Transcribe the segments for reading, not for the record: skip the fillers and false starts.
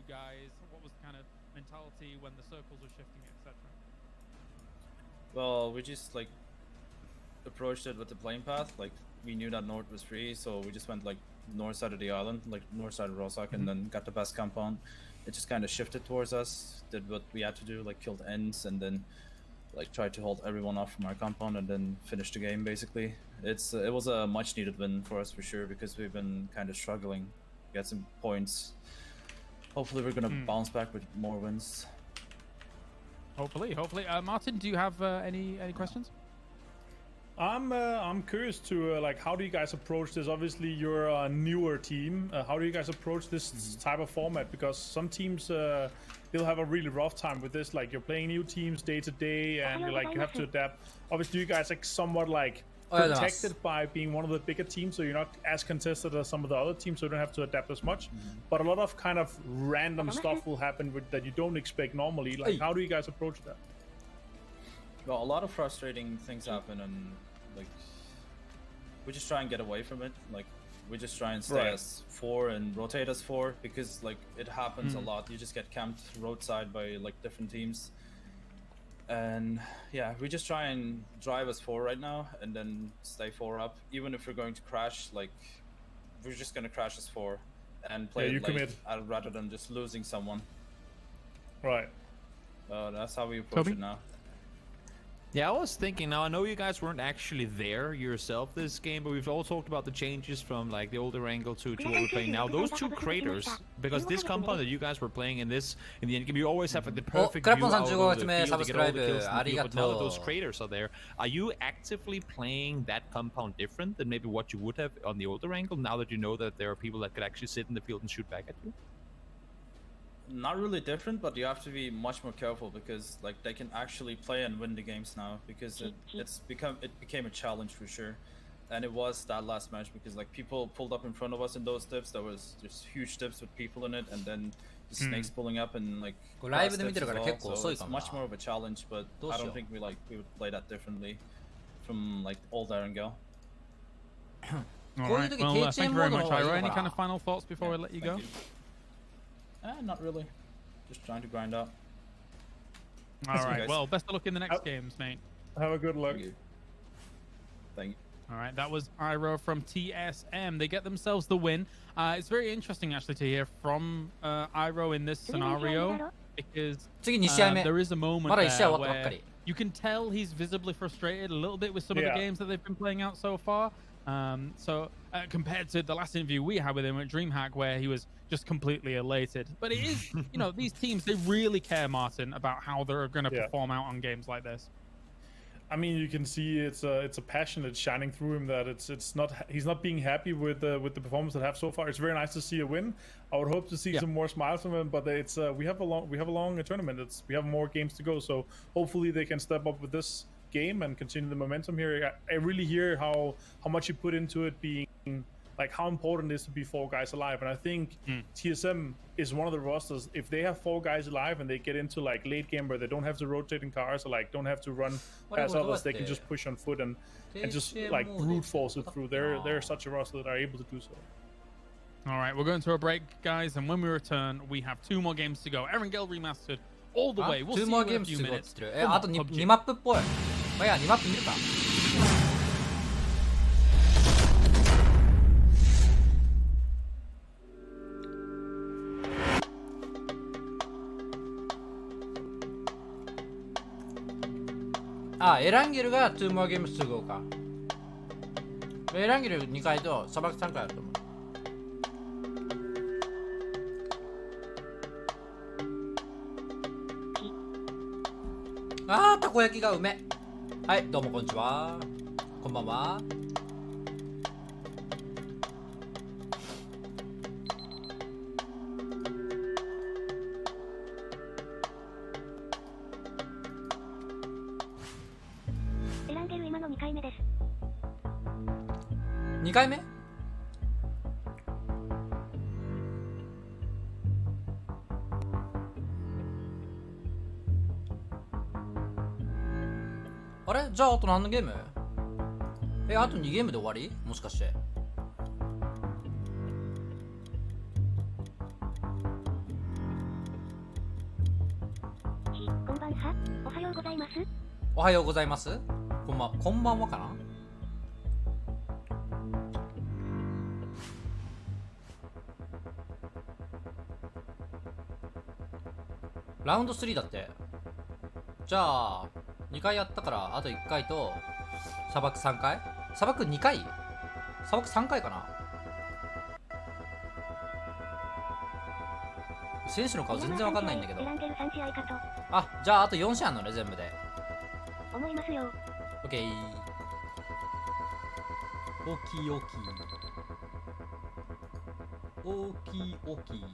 guys? What was the kind of mentality when the circles were shifting, etc.? Well, we just like approached it with the plane path. Like we knew that north was free, so we just went like north side of the island, like north side of Rosak, and then got the best compound. It just kind of shifted towards us, did what we had to do, like killed ends, and then like tried to hold everyone off from our compound, and then finish the game. Basically, it was a much needed win for us for sure, because we've been kind of struggling to get some points. Hopefully, we're gonna bounce back with more wins. Hopefully. Martin, do you have any questions? I'm curious to like, how do you guys approach this? Obviously, you're a newer team. How do you guys approach this type of format? Because some teams they'll have a really rough time with this. Like you're playing new teams day to day, and you have to adapt. Obviously, you guys like somewhat like protected by being one of the bigger teams, so you're not as contested as some of the other teams, so you don't have to adapt as much. But a lot of kind of random stuff will happen that you don't expect normally. Like, how do you guys approach that? Well, a lot of frustrating things happen, and like we just try and get away from it. Like we just try and stay as 4 and rotate as 4, because like it happens a lot. You just get camped roadside by like different teams, and yeah, we just try and drive as 4 right now, and then stay 4 up. Even if we're going to crash, like we're just gonna crash as 4 and play it late, rather than just losing someone. Right. That's how we approach it now. Yeah, I was thinking, now I know you guys weren't actually there yourself this game, but we've all talked about the changes from like the older angle to what we're playing now. Those 2 craters, because this compound that you guys were playing in the end game, you always have the perfect view out of the field to get all the kills in the field, but now that those craters are there, are you actively playing that compound different than maybe what you would have on the older angle, now that you know that there are people that could actually sit in the field and shoot back at you? Not really different, but you have to be much more careful, because like they can actually play and win the games now, because it became a challenge for sure. And it was that last match, because like people pulled up in front of us in those dips. There was just huge dips with people in it, and then the snakes pulling up and like 라이브で見てるから結構遅いかもな。 it's much more of a challenge, but I don't think we would play that differently from like old Erangel. All right. Well, thank you very much, Iro. Any kind of final thoughts before I let you go? Not really. Just trying to grind out. All right. Well, best of luck in the next games, mate. Have a good luck. Thank you. All right. That was Iro from TSM. They get themselves the win. It's very interesting, actually, to hear from Iro in this scenario, because there is a moment there where you can tell he's visibly frustrated a little bit with some of the games that they've been playing out so far. Compared to the last interview we had with him at DreamHack, where he was just completely elated. But it is, these teams, they really care, Martin, about how they're going to perform out on games like this. I mean, you can see it's a passion that's shining through him, that he's not being happy with the performance they have so far. It's very nice to see a win. I would hope to see some more smiles from him, but we have a long tournament. We have more games to go, so hopefully they can step up with this game and continue the momentum here. I really hear how much you put into it, being like how important it is to be 4 guys alive, and I think TSM is one of the rosters. If they have 4 guys alive and they get into like late game where they don't have to rotate in cars, or like don't have to run past others, they can just push on foot and just like brute force it through. They're such a roster that are able to do so. All right, we're going to a break, guys, and when we return, we have 2 more games to go. Erangel Remastered all the way. We'll see you in a few minutes. あと 2マップっぽい。まあ、いや、2マップ見るか。エランゲルが2 more games to go か。エランゲル2回と砂漠3回あると思う。たこ焼きがうめ。はい、どうもこんにちは。こんばんは。エランゲル今の2回目です。2回目？あれ？じゃああと何のゲーム？あと2ゲームで終わり？もしかして。日、こんばんは。おはようございます。おはようございます。こんばんはかな。ラウンド3だって。じゃあ2回やったからあと1回と砂漠3回。砂漠2回、砂漠3回かな。選手の顔全然わかんないんだけど。あ、じゃああと4試合あんのね全部で。思いますよ。オッケー。大きい大きい大きい大きい。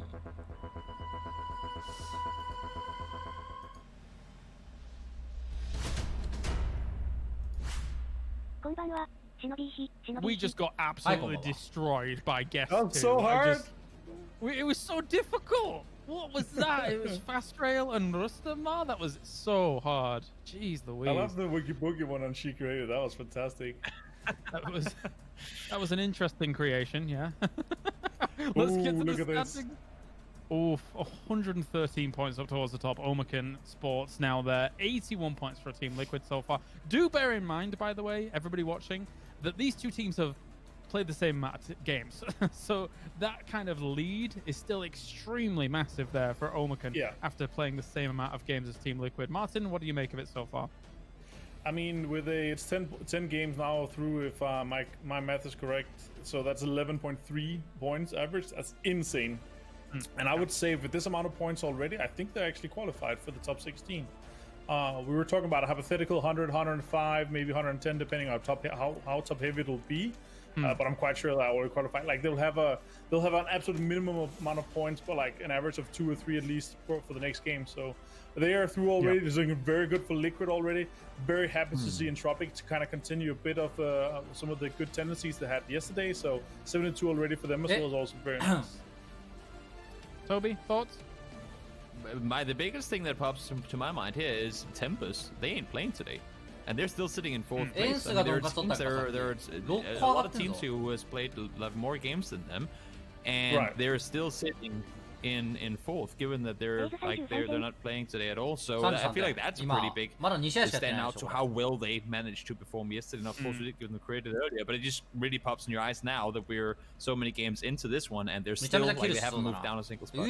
こんばんは。忍びひ、忍び We ひ。 just got absolutely destroyed by Guess That 2. was so hard. It was so difficult. What was that? It was Fast Rail and Rustamar. That was so hard. Jeez Louise. I love the Wiki Boogie one on She Created. That was fantastic. That was an interesting creation, yeah. Let's get to look the at this. standings. Oof, 113 points up towards the top. Omakin Sports now there. 81 points for Team Liquid so far. Do bear in mind, by the way, everybody watching, that these two teams have played the same amount of games. So that kind of lead is still extremely massive there for Omakin after playing the same amount of games as Team Liquid. Martin, what do you make of it so far? I mean, it's 10 games now through, if my math is correct. So that's 11.3 points average. That's insane. And I would say with this amount of points already, I think they're actually qualified for the top 16. We were talking about a hypothetical 100, 105, maybe 110, depending on how top heavy it'll be. But I'm quite sure that will qualify. Like they'll have an absolute minimum amount of points, but like an average of 2 or 3 at least for the next game. So they are through already. They're doing very good for Liquid already. Very happy to see Entropic to kind of continue a bit of some of the good tendencies they had yesterday. So 72 already for them as well is also very nice. Toby, thoughts? The biggest thing that pops to my mind here is Tempest. They ain't playing today, and they're still sitting in 4th place. I mean, there are a lot of teams who has played more games than them, and they're still sitting in 4th, given that they're not playing today at all. So I feel like that's a pretty big stand out to how well they managed to perform yesterday. And of course, we didn't create it earlier, but it just really pops in your eyes now that we're so many games into this one, and they're still like they haven't moved down a single spot.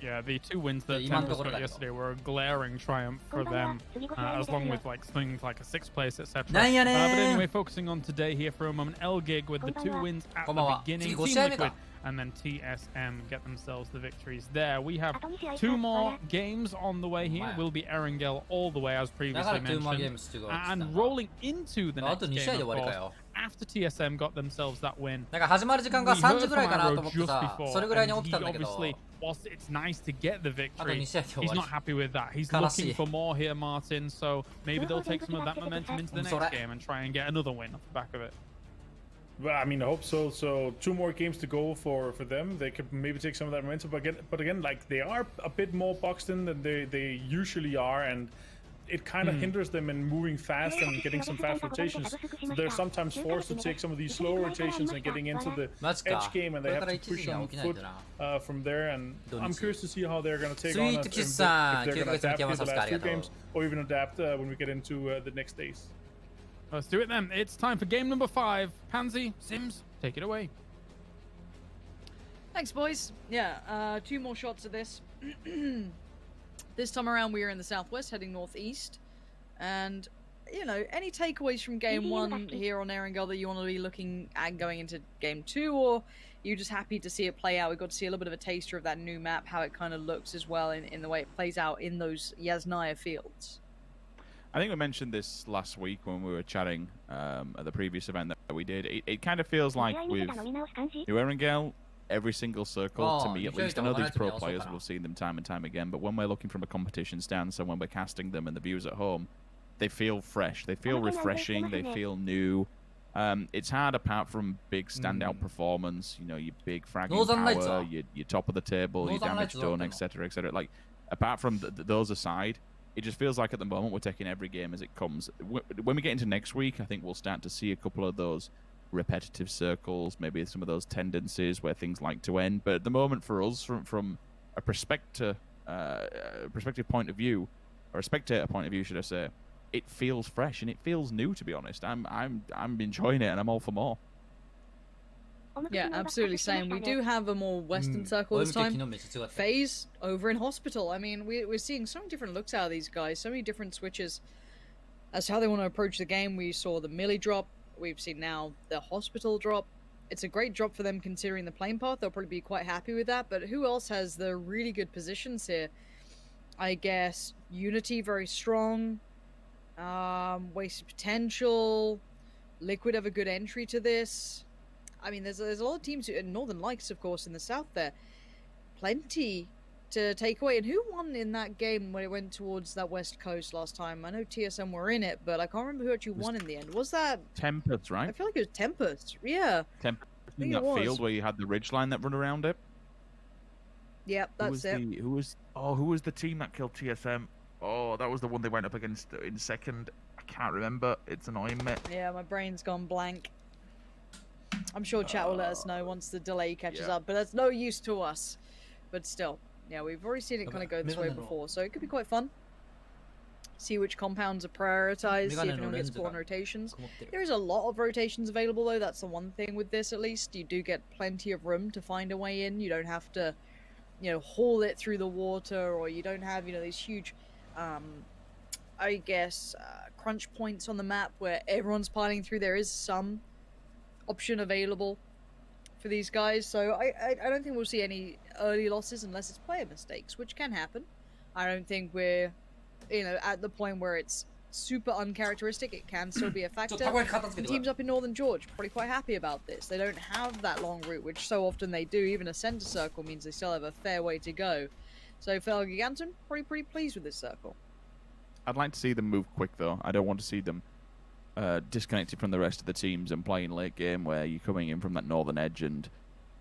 Yeah, the 2 wins that Tempest got yesterday were a glaring triumph for them, as long with like things like a 6th place, etc. But anyway, focusing on today here for a moment, L-Gig with the 2 wins at the beginning. Team Liquid and then TSM get themselves the victories there. We have 2 more games on the way here. Will be Erangel all the way, as previously mentioned. And rolling into the next game, of course, after TSM got themselves that win. We heard from Iro just before, and he obviously, whilst it's nice to get the victory, he's not happy with that. He's looking for more here, Martin, so maybe they'll take some of that momentum into the next game and try and get another win off the back of it. Well, I mean, I hope so. So 2 more games to go for them. They could maybe take some of that momentum, but again, like they are a bit more boxed in than they usually are, and it kind of hinders them in moving fast and getting some fast rotations. So they're sometimes forced to take some of these slow rotations and getting into the edge game, and they have to push on foot from there. And I'm curious to see how they're going to take on us, if they're going to adapt in the last 2 games, or even adapt when we get into the next days. Let's do it then. It's time for game number 5. Pansy, Sims, take it away. Thanks, boys. Yeah, 2 more shots of this. This time around, we are in the southwest, heading northeast. And, you know, any takeaways from game 1 here on Erangel that you want to be looking at going into game 2, or you're just happy to see it play out? We got to see a little bit of a taster of that new map, how it kind of looks as well in the way it plays out in those Yasnaya fields. I think we mentioned this last week when we were chatting at the previous event that we did. It kind of feels like with New Erangel, every single circle, to me at least, I know these pro players, we'll see them time and time again, but when we're looking from a competition stance and when we're casting them and the viewers at home, they feel fresh, they feel refreshing, they feel new. It's hard apart from big standout performance, you know, your big fragging power, your top of the table, your damage done, etc., etc. Like, apart from those aside, it just feels like at the moment we're taking every game as it comes. When we get into next week, I think we'll start to see a couple of those repetitive circles, maybe some of those tendencies where things like to end. But at the moment for us, from a perspective point of view, or a spectator point of view, should I say, it feels fresh and it feels new. To be honest, I'm enjoying it, and I'm all for more. Yeah, absolutely same. We do have a more Western circle this time. FaZe over in Hospital. I mean, we're seeing so many different looks out of these guys, so many different switches as to how they want to approach the game. We saw the Millie drop. We've seen now the Hospital drop. It's a great drop for them considering the playing path. They'll probably be quite happy with that. But who else has the really good positions here? I guess Unity, very strong. Wasted Potential. Liquid have a good entry to this. I mean, there's a lot of teams, Northern Lights, of course, in the south there. Plenty to take away. And who won in that game when it went towards that west coast last time? I know TSM were in it, but I can't remember who actually won in the end. Was that... Tempest, right? I feel like it was Tempest. Yeah. Tempest in that field where you had the ridgeline that run around it. Yep, that's it. Who was the team that killed TSM? Oh, that was the one they went up against in second. I can't remember. It's annoying me. Yeah, my brain's gone blank. I'm sure chat will let us know once the delay catches up, but that's no use to us. But still, yeah, we've already seen it kind of go this way before, so it could be quite fun. See which compounds are prioritized, see if anyone gets caught on rotations. There is a lot of rotations available, though. That's the one thing with this, at least. You do get plenty of room to find a way in. You don't have to, haul it through the water, or you don't have, these huge, I guess, crunch points on the map where everyone's piling through. There is some option available for these guys, so I don't think we'll see any early losses unless it's player mistakes, which can happen. I don't think we're at the point where it's super uncharacteristic. It can still be a factor. The teams up in Northern George probably quite happy about this. They don't have that long route, which so often they do. Even a center circle means they still have a fair way to go. So fellow Giganton probably pretty pleased with this circle. I'd like to see them move quick, though. I don't want to see them disconnected from the rest of the teams and playing late game where you're coming in from that northern edge, and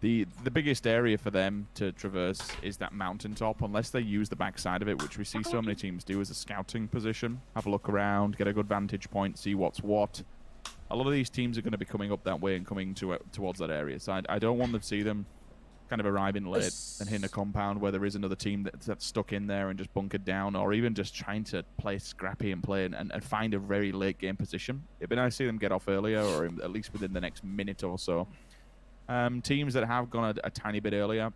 the biggest area for them to traverse is that mountaintop, unless they use the backside of it, which we see so many teams do as a scouting position. Have a look around, get a good vantage point, see what's what. A lot of these teams are going to be coming up that way and coming towards that area, so I don't want to see them kind of arriving late and hitting a compound where there is another team that's stuck in there and just bunkered down, or even just trying to play scrappy and play and find a very late game position. It'd be nice to see them get off earlier, or at least within the next minute or so. Teams that have gone a tiny bit earlier,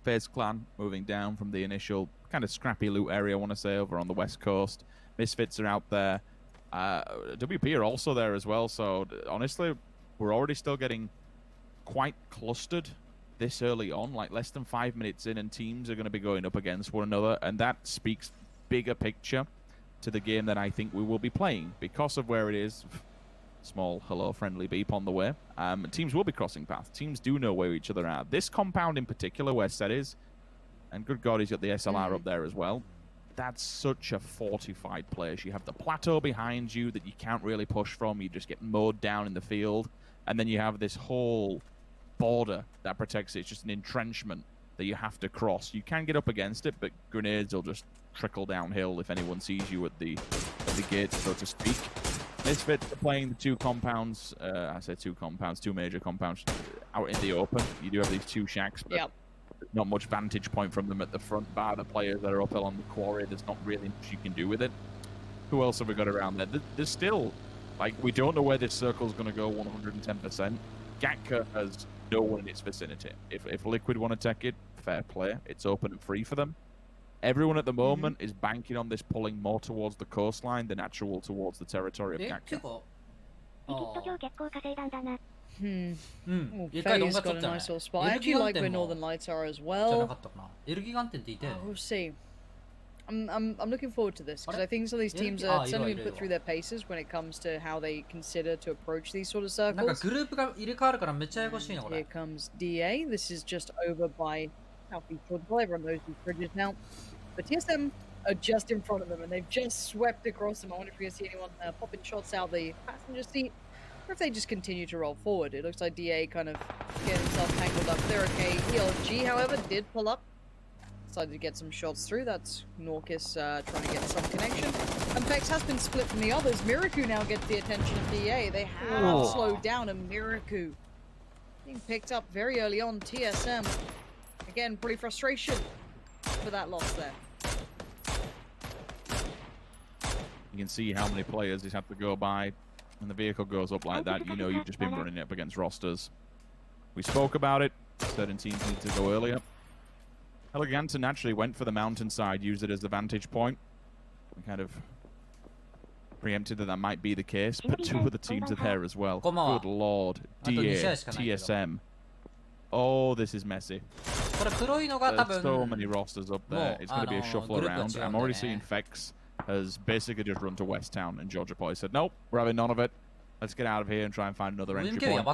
FaZe Clan moving down from the initial kind of scrappy loot area, I want to say, over on the west coast. Misfits are out there. WP are also there as well, so honestly, we're already still getting quite clustered this early on, like less than 5 minutes in, and teams are going to be going up against one another, and that speaks bigger picture to the game that I think we will be playing because of where it is. Small hello friendly beep on the way. Teams will be crossing paths. Teams do know where each other are. This compound in particular, where Set is, and good God, he's got the SLR up there as well. That's such a fortified place. You have the plateau behind you that you can't really push from. You just get mowed down in the field, and then you have this whole border that protects it. It's just an entrenchment that you have to cross. You can get up against it, but grenades will just trickle downhill if anyone sees you at the gate, so to speak. Misfits are playing the two compounds. I say two compounds, two major compounds out in the open. You do have these two shacks, but not much vantage point from them at the front bar. The players that are up along the quarry, there's not really much you can do with it. Who else have we got around there? There's still, we don't know where this circle's going to go 110%. Gatka has no one in its vicinity. If Liquid want to take it, fair play. It's open and free for them. Everyone at the moment is banking on this pulling more towards the coastline than actual towards the territory of Gatka. FaZe's got a nice little spot. I actually like where Northern Lights are as well. We'll see. I'm looking forward to this because I think some of these teams are certainly put through their paces when it comes to how they consider to approach these sort of circles. Here comes DA. This is just over by Southeast Portugal. Everyone knows these bridges now. But TSM are just in front of them and they've just swept across them. I wonder if you're going to see anyone popping shots out the passenger seat, or if they just continue to roll forward. It looks like DA kind of getting himself tangled up there. Okay, ELG, however, did pull up. Decided to get some shots through. That's Norcus trying to get some connection. And Vex has been split from the others. Miraku now gets the attention of DA. They have slowed down, and Miraku being picked up very early on. TSM, again, pretty frustration for that loss there. You can see how many players he's had to go by. When the vehicle goes up like that, you know you've just been running it up against rosters. We spoke about it. Certain teams need to go earlier. Eleganta naturally went for the mountainside, used it as the vantage point. We kind of preempted that might be the case, but two of the teams are there as well. Good lord. DA, TSM. Oh, this is messy. There's so many rosters up there. It's going to be a shuffle around. I'm already seeing Fex has basically just run to West Town, and Georgia Boy said, nope, we're having none of it. Let's get out of here and try and find another entry point.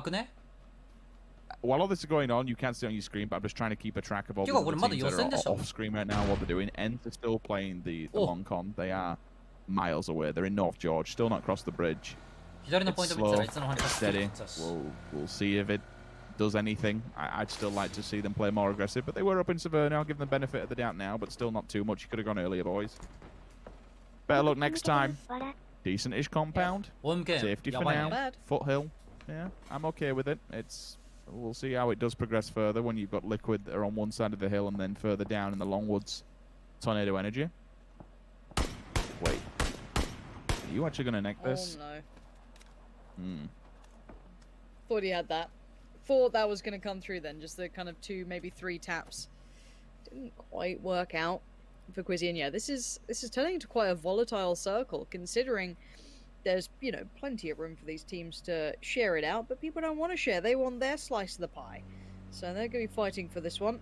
While all this is going on, you can't see on your screen, but I'm just trying to keep a track of all the teams that are off screen right now, what they're doing. Ents are still playing the long con. They are miles away. They're in North George, still not across the bridge. It's slow, steady. We'll see if it does anything. I'd still like to see them play more aggressive, but they were up in Severna. I'll give them the benefit of the doubt now, but still not too much. You could have gone earlier, boys. Better luck next time. Decent-ish compound. Safety for now. Foothill. Yeah, I'm okay with it. We'll see how it does progress further when you've got Liquid that are on one side of the hill and then further down in the Longwoods. Tornado Energy. Wait. Are you actually going to neck this? Oh, no. Thought he had that. Thought that was going to come through then. Just the kind of 2, maybe 3 taps. Didn't quite work out for Quizzy. And yeah, this is turning into quite a volatile circle, considering there's, you know, plenty of room for these teams to share it out, but people don't want to share. They want their slice of the pie. So they're going to be fighting for this one.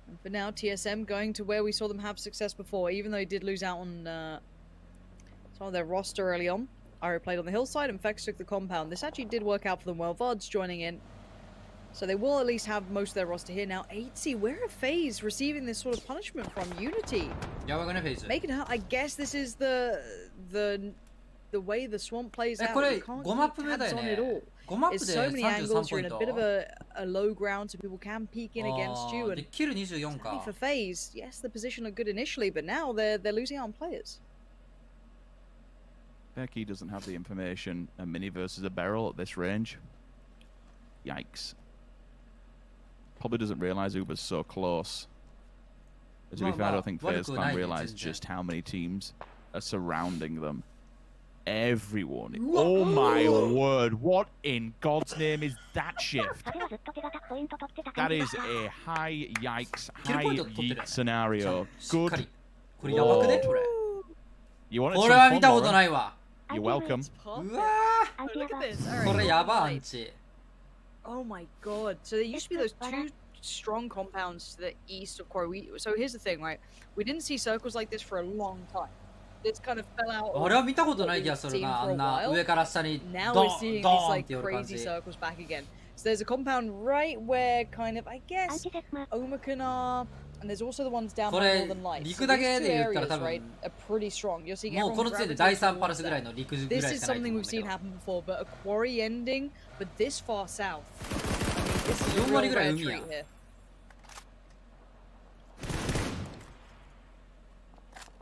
And for now, TSM going to where we saw them have success before, even though they did lose out on some of their roster early on. Iroh played on the hillside and Fex took the compound. This actually did work out for them well. Vard's joining in. So they will at least have most of their roster here. Now, 8C, where are FaZe receiving this sort of punishment from? Unity. Yeah, we're going to FaZe. Make it out. I guess this is the way the swamp plays out. You can't keep tabs on it all. It's so many angles, you're in a bit of a low ground, so people can peek in against you. And for FaZe, yes, the position looked good initially, but now they're losing out on players. Becky doesn't have the information. A mini versus a barrel at this range. Yikes. Probably doesn't realize Uber's so close. But to be fair, I don't think FaZe can realize just how many teams are surrounding them. Everyone. Oh my word. What in God's name is that shift? That is a high yikes, high yeet scenario. Good. Oh. You want it to fun, You're welcome. Look at this. All right. Oh my god. So there used to be those 2 strong compounds to the east of Quarry. So here's the thing, right? We didn't see circles like this for a long time. This kind of fell out. Now we're seeing these like crazy circles back again. So there's a compound right where kind of, I guess, Omicron are, and there's also the ones down by Northern Lights. So these 2 areas, right, are pretty strong. You're seeing everyone This is something we've seen happen before, but a quarry ending, but this far south. I mean, this is a real rare treat here.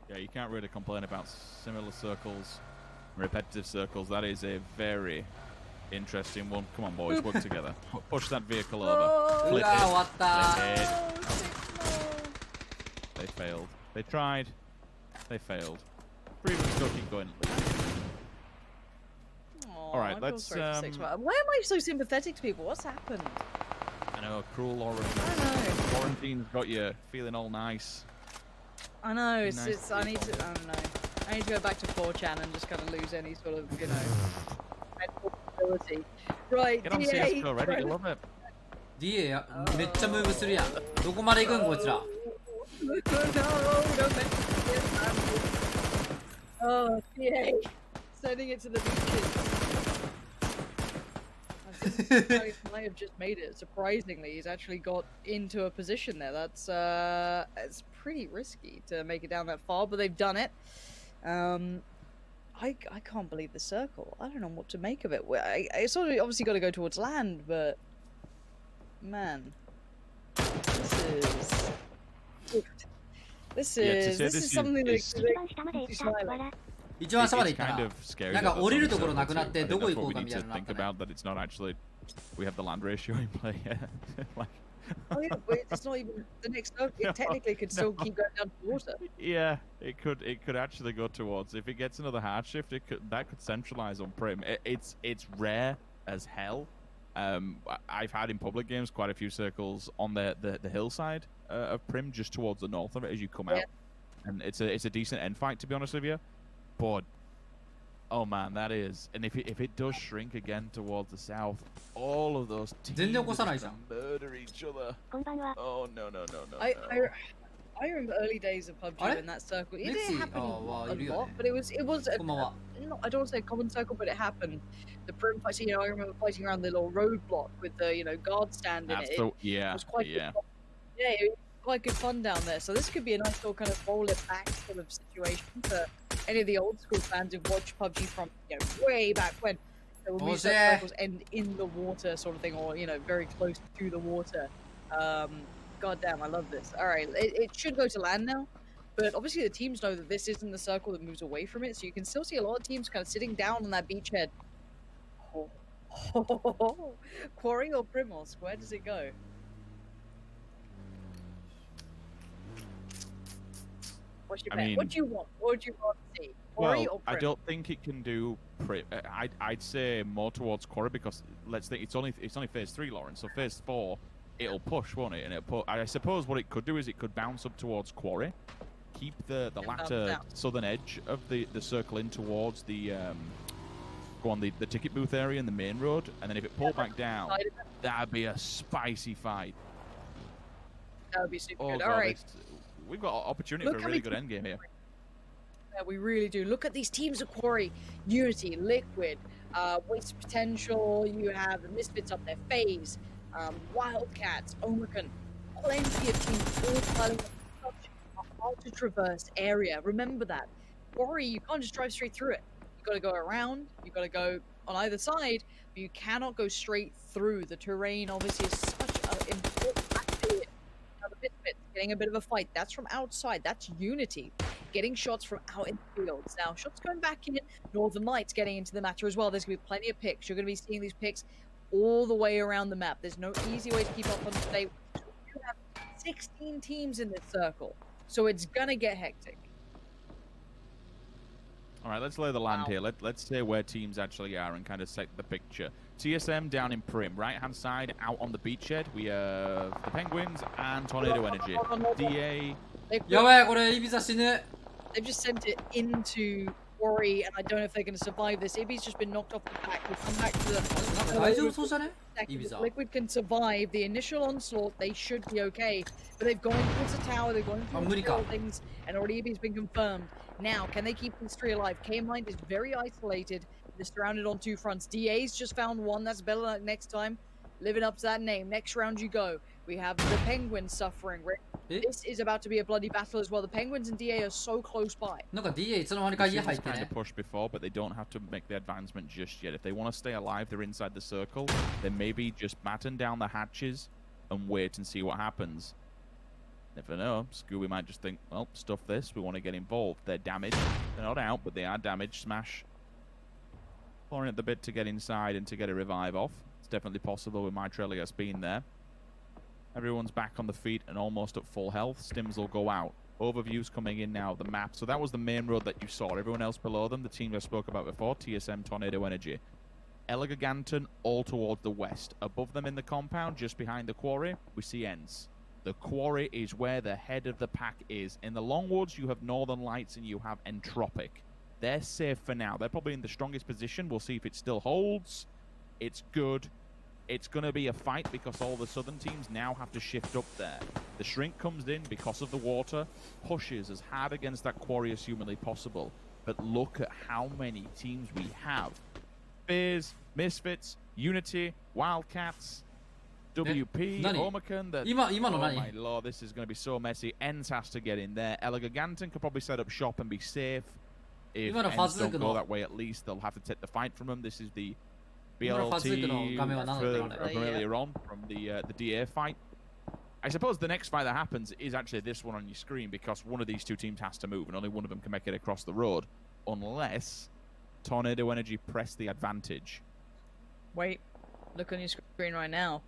Yeah, you can't really complain about similar circles, repetitive circles. That is a very interesting one. Come on, boys, work together. Push that vehicle over. Flip it. They failed. They tried. They failed. Three of them still keep going. All right, let's. Why am I so sympathetic to people? What's happened? I know, cruel Orange. I know. Quarantine's got you feeling all nice. I know. I need to. I don't know. I need to go back to 4chan and just kind of lose any sort of, you know, mental ability. Right. Get on CS:GO already. I love it. DA めっちゃムーブするやん。どこまで行くんこいつら。No, don't mention this. Oh, DA. Sending it to the beaches. I have just made it. Surprisingly, he's actually got into a position there. That's it's pretty risky to make it down that far, but they've done it. I can't believe the circle. I don't know what to make of it. I sort of obviously got to go towards land, but man, this is something that. 一番下まで行ったら、なんか降りるところなくなってどこ行こうかみたいなのになったね。Think about that it's not actually we have the land ratio in play. Like Oh yeah, but it's not even the next circle. It technically could still keep going down to the water. Yeah, it could actually go towards. If it gets another hard shift, that could centralize on Prim. It's rare as hell. I've had in public games quite a few circles on the hillside of Prim, just towards the north of it as you come out, and it's a decent end fight, to be honest with you. But oh man, that is, and if it does shrink again towards the south, all of those teams murder each other. Oh no. I remember early days of PUBG in that circle. It didn't happen a lot, but it was I don't want to say a common circle, but it happened. The Prim fight, I remember fighting around the little roadblock with the guard stand in it. Yeah, it was quite good fun. Yeah, it was quite good fun down there. So this could be a nice little kind of roll it back sort of situation for any of the old school fans who've watched PUBG from way back when. There were circles end in the water sort of thing, or very close to the water. God damn, I love this. All right, it should go to land now, but obviously the teams know that this isn't the circle that moves away from it, so you can still see a lot of teams kind of sitting down on that beachhead. Oh. Quarry or Primos? Where does it go? What's your bet? What do you want? What would you want to see? Quarry or Prim? I don't think it can do Prim. I'd say more towards Quarry, because let's think it's only phase 3, Lauren. So phase 4. It'll push, won't it? And I suppose what it could do is it could bounce up towards Quarry, keep the latter southern edge of the circle in towards the the ticket booth area and the main road, and then if it pulled back down, that'd be a spicy fight. That would be super good. All right, we've got opportunity for a really good endgame here. Yeah, we really do. Look at these teams of Quarry: Unity, Liquid, Waste Potential. You have the Misfits up there, FaZe. Wildcats, Omicron, plenty of teams all piling up such a hard to traverse area. Remember that. Quarry, you can't just drive straight through it. You got to go around, you got to go on either side, but you cannot go straight through. The terrain obviously is such an important factor. Now the Misfits getting a bit of a fight. That's from outside. That's Unity. Getting shots from out in the fields. Now, shots going back in. Northern Lights getting into the matter as well. There's going to be plenty of picks. You're going to be seeing these picks all the way around the map. There's no easy way to keep up on today. You have 16 teams in this circle, so it's gonna get hectic. All right, let's lay the land here. Let's say where teams actually are and kind of set the picture. TSM down in Prim, right-hand side, out on the beachhead. We have the Penguins and Tornado Energy. DA. They've just sent it into Quarry, and I don't know if they're going to survive this. Ibi's just been knocked off the back. We'll come back to the Liquid can survive the initial onslaught. They should be okay, but they've gone towards the tower. They've gone towards the buildings, and already Ibi's been confirmed. Now, can they keep these 3 alive? K-Mind is very isolated. They're surrounded on 2 fronts. DA's just found one. That's better than next time. Living up to that name. Next round you go. We have the Penguins suffering. This is about to be a bloody battle as well. The Penguins and DA are so close by. Trying to push before, but they don't have to make the advancement just yet. If they want to stay alive, they're inside the circle. Then maybe just batten down the hatches and wait and see what happens. Never know. Scooby might just think, well, stuff this. We want to get involved. They're damaged. They're not out, but they are damaged. Smash pouring at the bit to get inside and to get a revive off. It's definitely possible with Mytrelius being there. Everyone's back on the feet and almost at full health. Stims will go out. Overview's coming in now, the map. So that was the main road that you saw. Everyone else below them, the team I spoke about before, TSM, Tornado Energy. Elegaganton all towards the west. Above them in the compound, just behind the quarry, we see Ents. The quarry is where the head of the pack is. In the Longwoods, you have Northern Lights and you have Entropic. They're safe for now. They're probably in the strongest position. We'll see if it still holds. It's good. It's going to be a fight because all the southern teams now have to shift up there. The Shrink comes in because of the water, pushes as hard against that quarry as humanly possible. But look at how many teams we have. FaZe, Misfits, Unity, Wildcats, WP, Omicron. Oh my lord, this is going to be so messy. Ents has to get in there. Elegaganton could probably set up shop and be safe. If Ents don't go that way, at least they'll have to take the fight from them. This is the BLT from earlier on from the DA fight. I suppose the next fight that happens is actually this one on your screen because one of these 2 teams has to move and only one of them can make it across the road unless Tornado Energy press the advantage. Wait, look on your screen right now.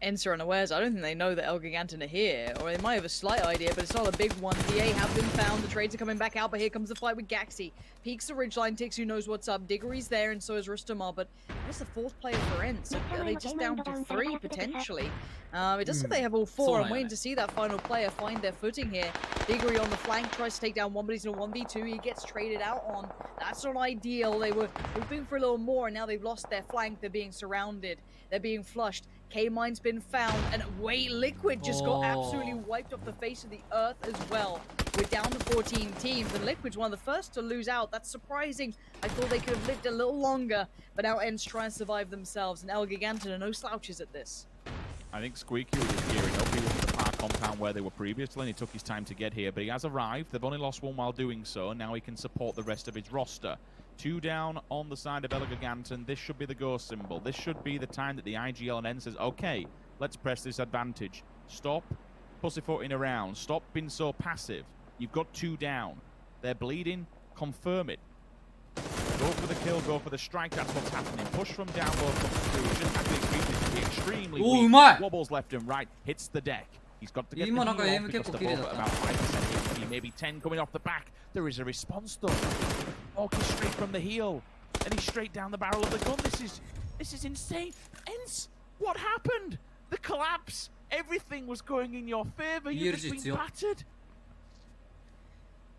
ENCE are unawares. I don't think they know that El Giganten are here, or they might have a slight idea, but it's not a big one. DA have been found. The trades are coming back out, but here comes the fight with Gaxi. Peeks the ridgeline, Tix, who knows what's up. Diggory's there, and so is Rustamar, but where's the fourth player for ENCE? Are they just down to 3, potentially? It does seem they have all 4. I'm waiting to see that final player find their footing here. Diggory on the flank tries to take down one, but he's in a 1v2. He gets traded out on. That's not ideal. They were hoping for a little more, and now they've lost their flank. They're being surrounded. They're being flushed. K-Mine's been found, and wait, Liquid just got absolutely wiped off the face of the earth as well. We're down to 14 teams, and Liquid's one of the first to lose out. That's surprising. I thought they could have lived a little longer, but now ENCE try and survive themselves, and El Giganten are no slouches at this. I think Squeaky was just gearing up. He was at the park compound where they were previously, and he took his time to get here, but he has arrived. They've only lost 1 while doing so, and now he can support the rest of his roster. 2 down on the side of El Giganten. This should be the go symbol. This should be the time that the IGL and ENCE says, okay, let's press this advantage. Stop pussyfooting around. Stop being so passive. You've got 2 down. They're bleeding. Confirm it. Go for the kill, go for the strike. That's what's happening. Push from down low comes through. Just have to increase it to be extremely weak. Wobbles left and right. Hits the deck. He's got to get the heal off because they're both at about 5% HP, maybe 10 coming off the back. There is a response though. Orc is straight from the heel, and he's straight down the barrel of the gun. This is insane. ENCE, what happened? The collapse. Everything was going in your favor. You've just been battered.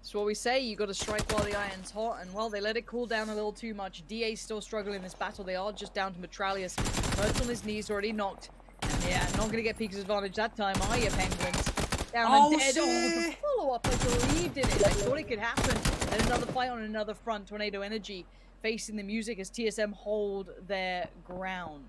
That's what we say. You got to strike while the iron's hot, and well, they let it cool down a little too much. DA's still struggling in this battle. They are just down to Metralius. Hurts on his knees, already knocked. And yeah, not going to get Peek's advantage that time, are you, Penguins? Down and dead. Oh, the follow-up. I believed in it. I thought it could happen. And another fight on another front. Tornado Energy facing the music as TSM hold their ground.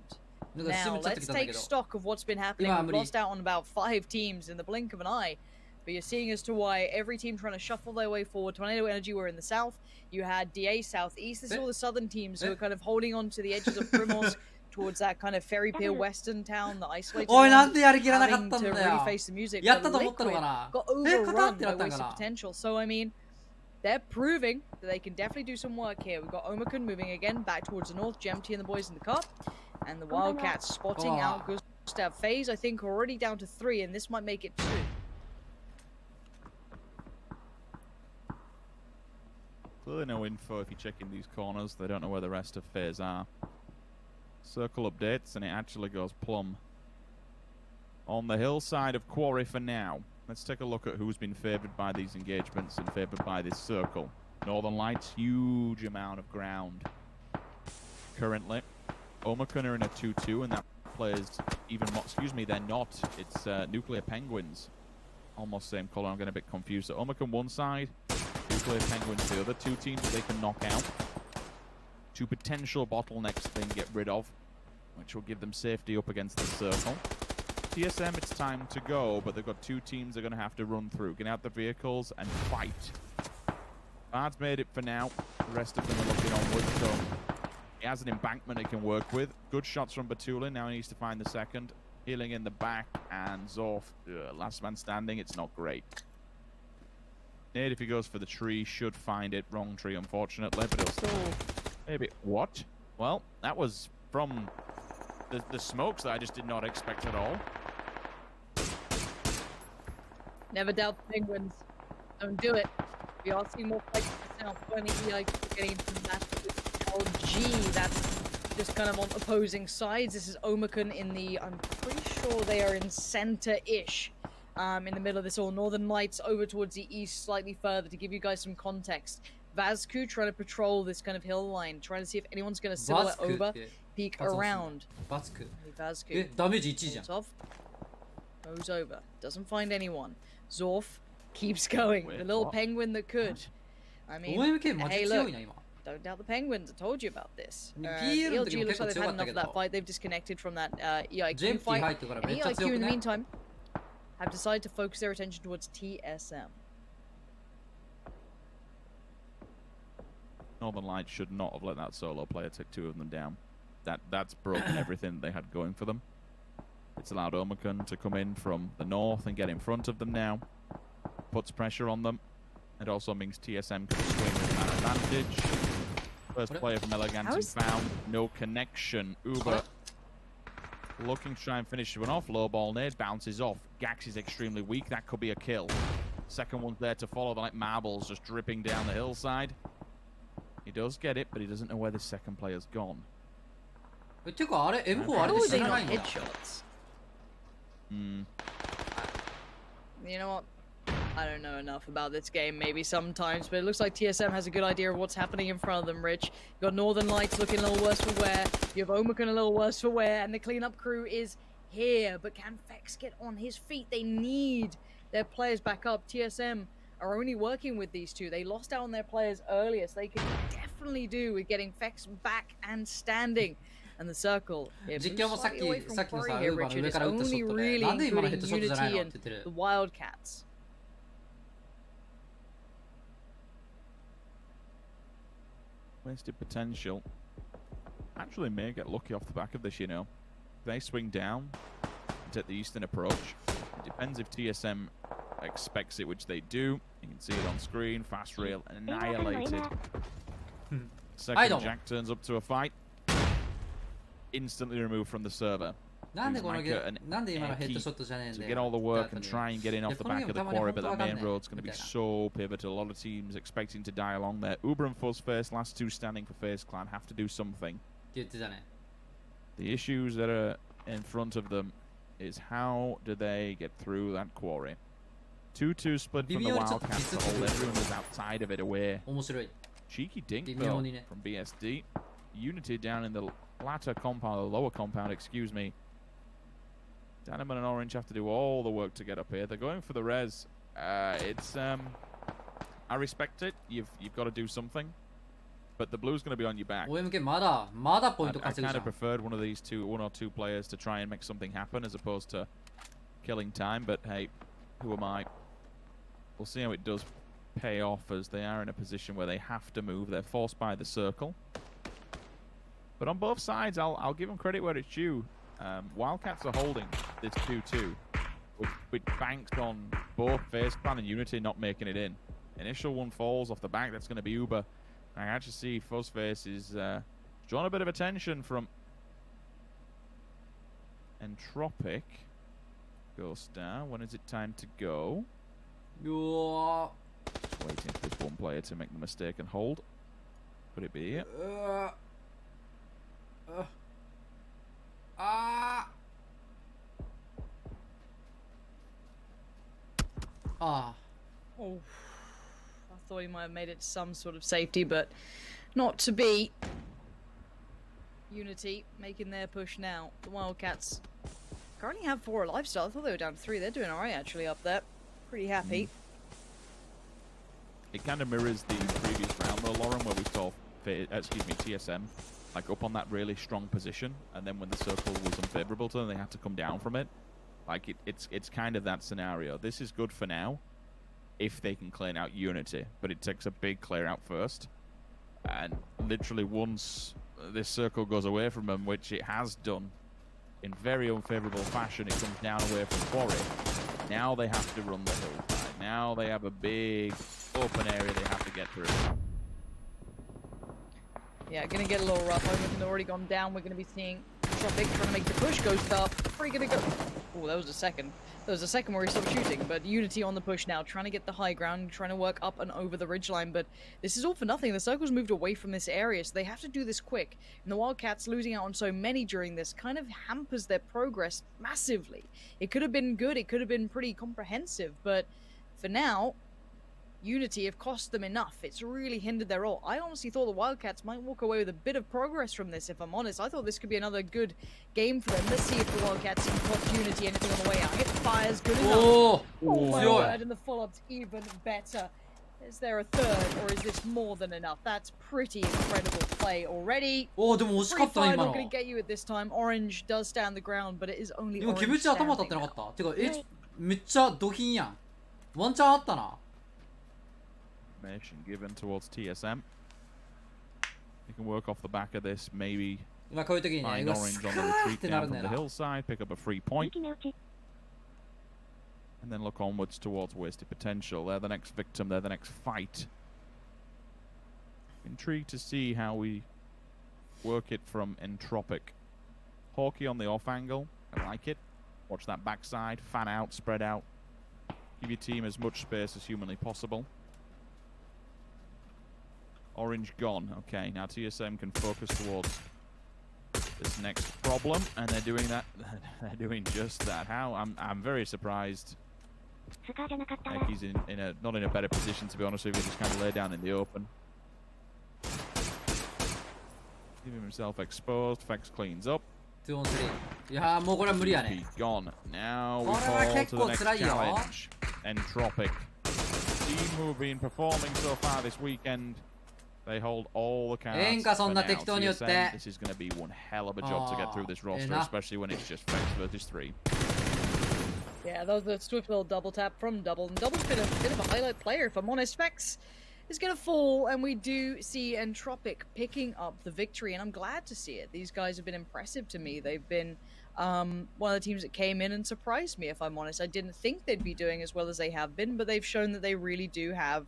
Now, let's take stock of what's been happening. We've lost out on about 5 teams in the blink of an eye. But you're seeing as to why every team trying to shuffle their way forward. Tornado Energy were in the south. You had DA southeast. This is all the southern teams who are kind of holding on to the edges of Primos towards that kind of Ferry Pier western town, the isolated one, having to really face the music. But Liquid got overrun by wasted potential. So, I mean, they're proving that they can definitely do some work here. We've got Omicron moving again back towards the north. GMT and the boys in the cup. And the Wildcats spotting out Gustav FaZe, I think, already down to 3, and this might make it 2. Clearly no info if you're checking these corners. They don't know where the rest of FaZe are. Circle updates, and it actually goes plumb on the hillside of Quarry for now. Let's take a look at who's been favoured by these engagements and favoured by this circle. Northern Lights, huge amount of ground currently. Omicron are in a 2-2, and that plays even more. Excuse me, they're not. It's Nuclear Penguins. Almost same colour. I'm getting a bit confused. So Omicron one side, Nuclear Penguins the other. 2 teams that they can knock out. 2 potential bottlenecks they can get rid of, which will give them safety up against the circle. TSM, it's time to go, but they've got 2 teams they're going to have to run through. Get out the vehicles and fight. Bard's made it for now. The rest of them are looking onwards, so he has an embankment he can work with. Good shots from Batulin. Now he needs to find the second. Healing in the back, and Zorf, last man standing. It's not great. Nade, if he goes for the tree, should find it. Wrong tree, unfortunately, but he'll still maybe. What? Well, that was from the smokes that I just did not expect at all. Never doubt the Penguins. Don't do it. We are seeing more fights in the south. Only getting into that LG. That's just kind of on opposing sides. This is Omicron in the. I'm pretty sure they are in center-ish. In the middle of this all. Northern Lights over towards the east, slightly further, to give you guys some context. Vazku trying to patrol this kind of hill line, trying to see if anyone's going to silhouette over, peek around. Vazku. Vazku. Goes over. Doesn't find anyone. Zorf keeps going. The little penguin that could. I mean, hey look. Don't doubt the Penguins. I told you about this. ELG looks like they've had enough of that fight. They've disconnected from that EIQ fight. And EIQ in the meantime have decided to focus their attention towards TSM. Northern Lights should not have let that solo player take 2 of them down. That's broken everything they had going for them. It's allowed Omicron to come in from the north and get in front of them now. Puts pressure on them. It also means TSM can swing with that advantage. First player from El Giganten found. No connection. Uber Looking to try and finish one off. Low ball nade bounces off. Gax is extremely weak. That could be a kill. Second one's there to follow. They're like marbles just dripping down the hillside. He does get it, but he doesn't know where the second player's gone. てかあれ M4 あれ How で are 死 they なな not いんだ headshots? Hmm. You know what? I don't know enough about this game maybe sometimes, but it looks like TSM has a good idea of what's happening in front of them, Rich. You've got Northern Lights looking a little worse for wear, you have Omicron a little worse for wear, and the cleanup crew is here. But can Fex get on his feet? They need their players back up. TSM are only working with these two. They lost out on their players earlier, so they could definitely do with getting Fex back and standing. And the circle, if実況もさっきのさ here, ウーバーの Richard, 上 is から打ったショ only ットで really なんで今のヘッ including ドショットじゃない Unity の and って言ってる the Wildcats. Wasted potential. Actually may get lucky off the back of this, you know. They swing down, take the eastern approach. It depends if TSM expects it, which they do. You can see it on screen. Fast rail annihilated. Second Jack turns up to a fight. Instantly removed from the server. なんでこのゲ Micah and なんで今のヘッ Eki ドショットじゃねえん to だ get よ all the って work 後 and に try and get in off the この back ゲー of ム the たまに quarry, 本 but 当 that わかん main ない road's going to み be たいな so pivotal. A lot of teams expecting to die along there. Uber and Fuzz first, last two standing for FaZe Clan, have to do something. って言ってたね The issues that are in front of them is how do they get through that quarry? 2-2 split from the Wildcats, the whole everyone is outside of it away. 面白い Cheeky dink 微妙にね from BSD. Unity down in the latter compound, the lower compound, excuse me. Dynamite and Orange have to do all the work to get up here. They're going for the res. It's I respect it. You've got to do something, but the blue's going to be on your back. OMK まだポイント I 稼ぐ kind じゃ of ん preferred one or two players to try and make something happen as opposed to killing time. But hey, who am I? We'll see how it does pay off as they are in a position where they have to move. They're forced by the circle. But on both sides, I'll give them credit where it's due. Wildcats are holding this 2-2, with banks on both FaZe Clan and Unity not making it in. Initial one falls off the back. That's going to be Uber. I actually see Fuzzface is drawn a bit of attention from Entropic. Ghost down. When is it time to go? うわ Just waiting for this one player to make the mistake and hold. Could it be it? ああ Oh, I thought he might have made it to some sort of safety, but not to be. Unity making their push now. The Wildcats currently have 4 alive still. I thought they were down to 3. They're doing alright actually up there. Pretty happy. It kind of mirrors the previous round though, Lauren, where we saw TSM like up on that really strong position, and then when the circle was unfavorable to them, they had to come down from it. Like it's kind of that scenario. This is good for now, if they can clean out Unity, but it takes a big clear out first. And literally once this circle goes away from them, which it has done in very unfavorable fashion, it comes down away from Quarry. Now they have to run the hill. Now they have a big open area they have to get through. Yeah, gonna get a little rough. Omen's already gone down. We're gonna be seeing Tropic trying to make the push. Ghost up. Free gonna go. Oh, that was a second. There was a second where he stopped shooting, but Unity on the push now, trying to get the high ground, trying to work up and over the ridgeline, but this is all for nothing. The circle's moved away from this area, so they have to do this quick. And the Wildcats losing out on so many during this kind of hampers their progress massively. It could have been good, it could have been pretty comprehensive, but for now, Unity have cost them enough. It's really hindered their role. I honestly thought the Wildcats might walk away with a bit of progress from this, if I'm honest. I thought this could be another good game for them. Let's see if the Wildcats can cost Unity anything on the way out. Hit fires, good enough. Oh my word, and the follow-up's even better. Is there a third, or is this more than enough? That's pretty incredible play already. おーでも惜しかったね Free 今 Fire の not going to get you at this time. Orange does stand the ground, but it is only 今 Orange キムチ頭当たって standing なか now. ったてかめっちゃドキンやんワンチャンあったな Mission given towards TSM. You can work off the back of this, maybe 今こういう時にね find うわ Orange スカ on the ーっ retreat てな down るん from だ the よな hillside, pick up a free point, 雪のうち and then look onwards towards wasted potential. They're the next victim, they're the next fight. Intrigued to see how we work it from Entropic. Hawkeye on the off angle. I like it. Watch that backside. Fan out, spread out. Give your team as much space as humanly possible. Orange gone. Okay, now TSM can focus towards this next problem, and they're doing that. They're doing just that. How? I'm very surprised. He's in a not in a better position, to be honest with you. Just kind of lay down in the open. Leaving himself exposed. Fex cleans up. 2 on 3.いやーもうこれは無理やね。 He's gone. Now we これは fall 結 to 構 the next 辛いよ。 challenge. Entropic. Team who have been performing so far this weekend. They hold all the cards. ええんかそんな for now. 適当に言って。 TSM, this is going to be one hell of a job to get through this roster, ええな。 especially when it's just Fex versus 3. Yeah, that was a swift little double tap from Double. And Double's been a bit of a highlight player, if I'm honest. Fex is going to fall, and we do see Entropic picking up the victory, and I'm glad to see it. These guys have been impressive to me. They've been one of the teams that came in and surprised me, if I'm honest. I didn't think they'd be doing as well as they have been, but they've shown that they really do have,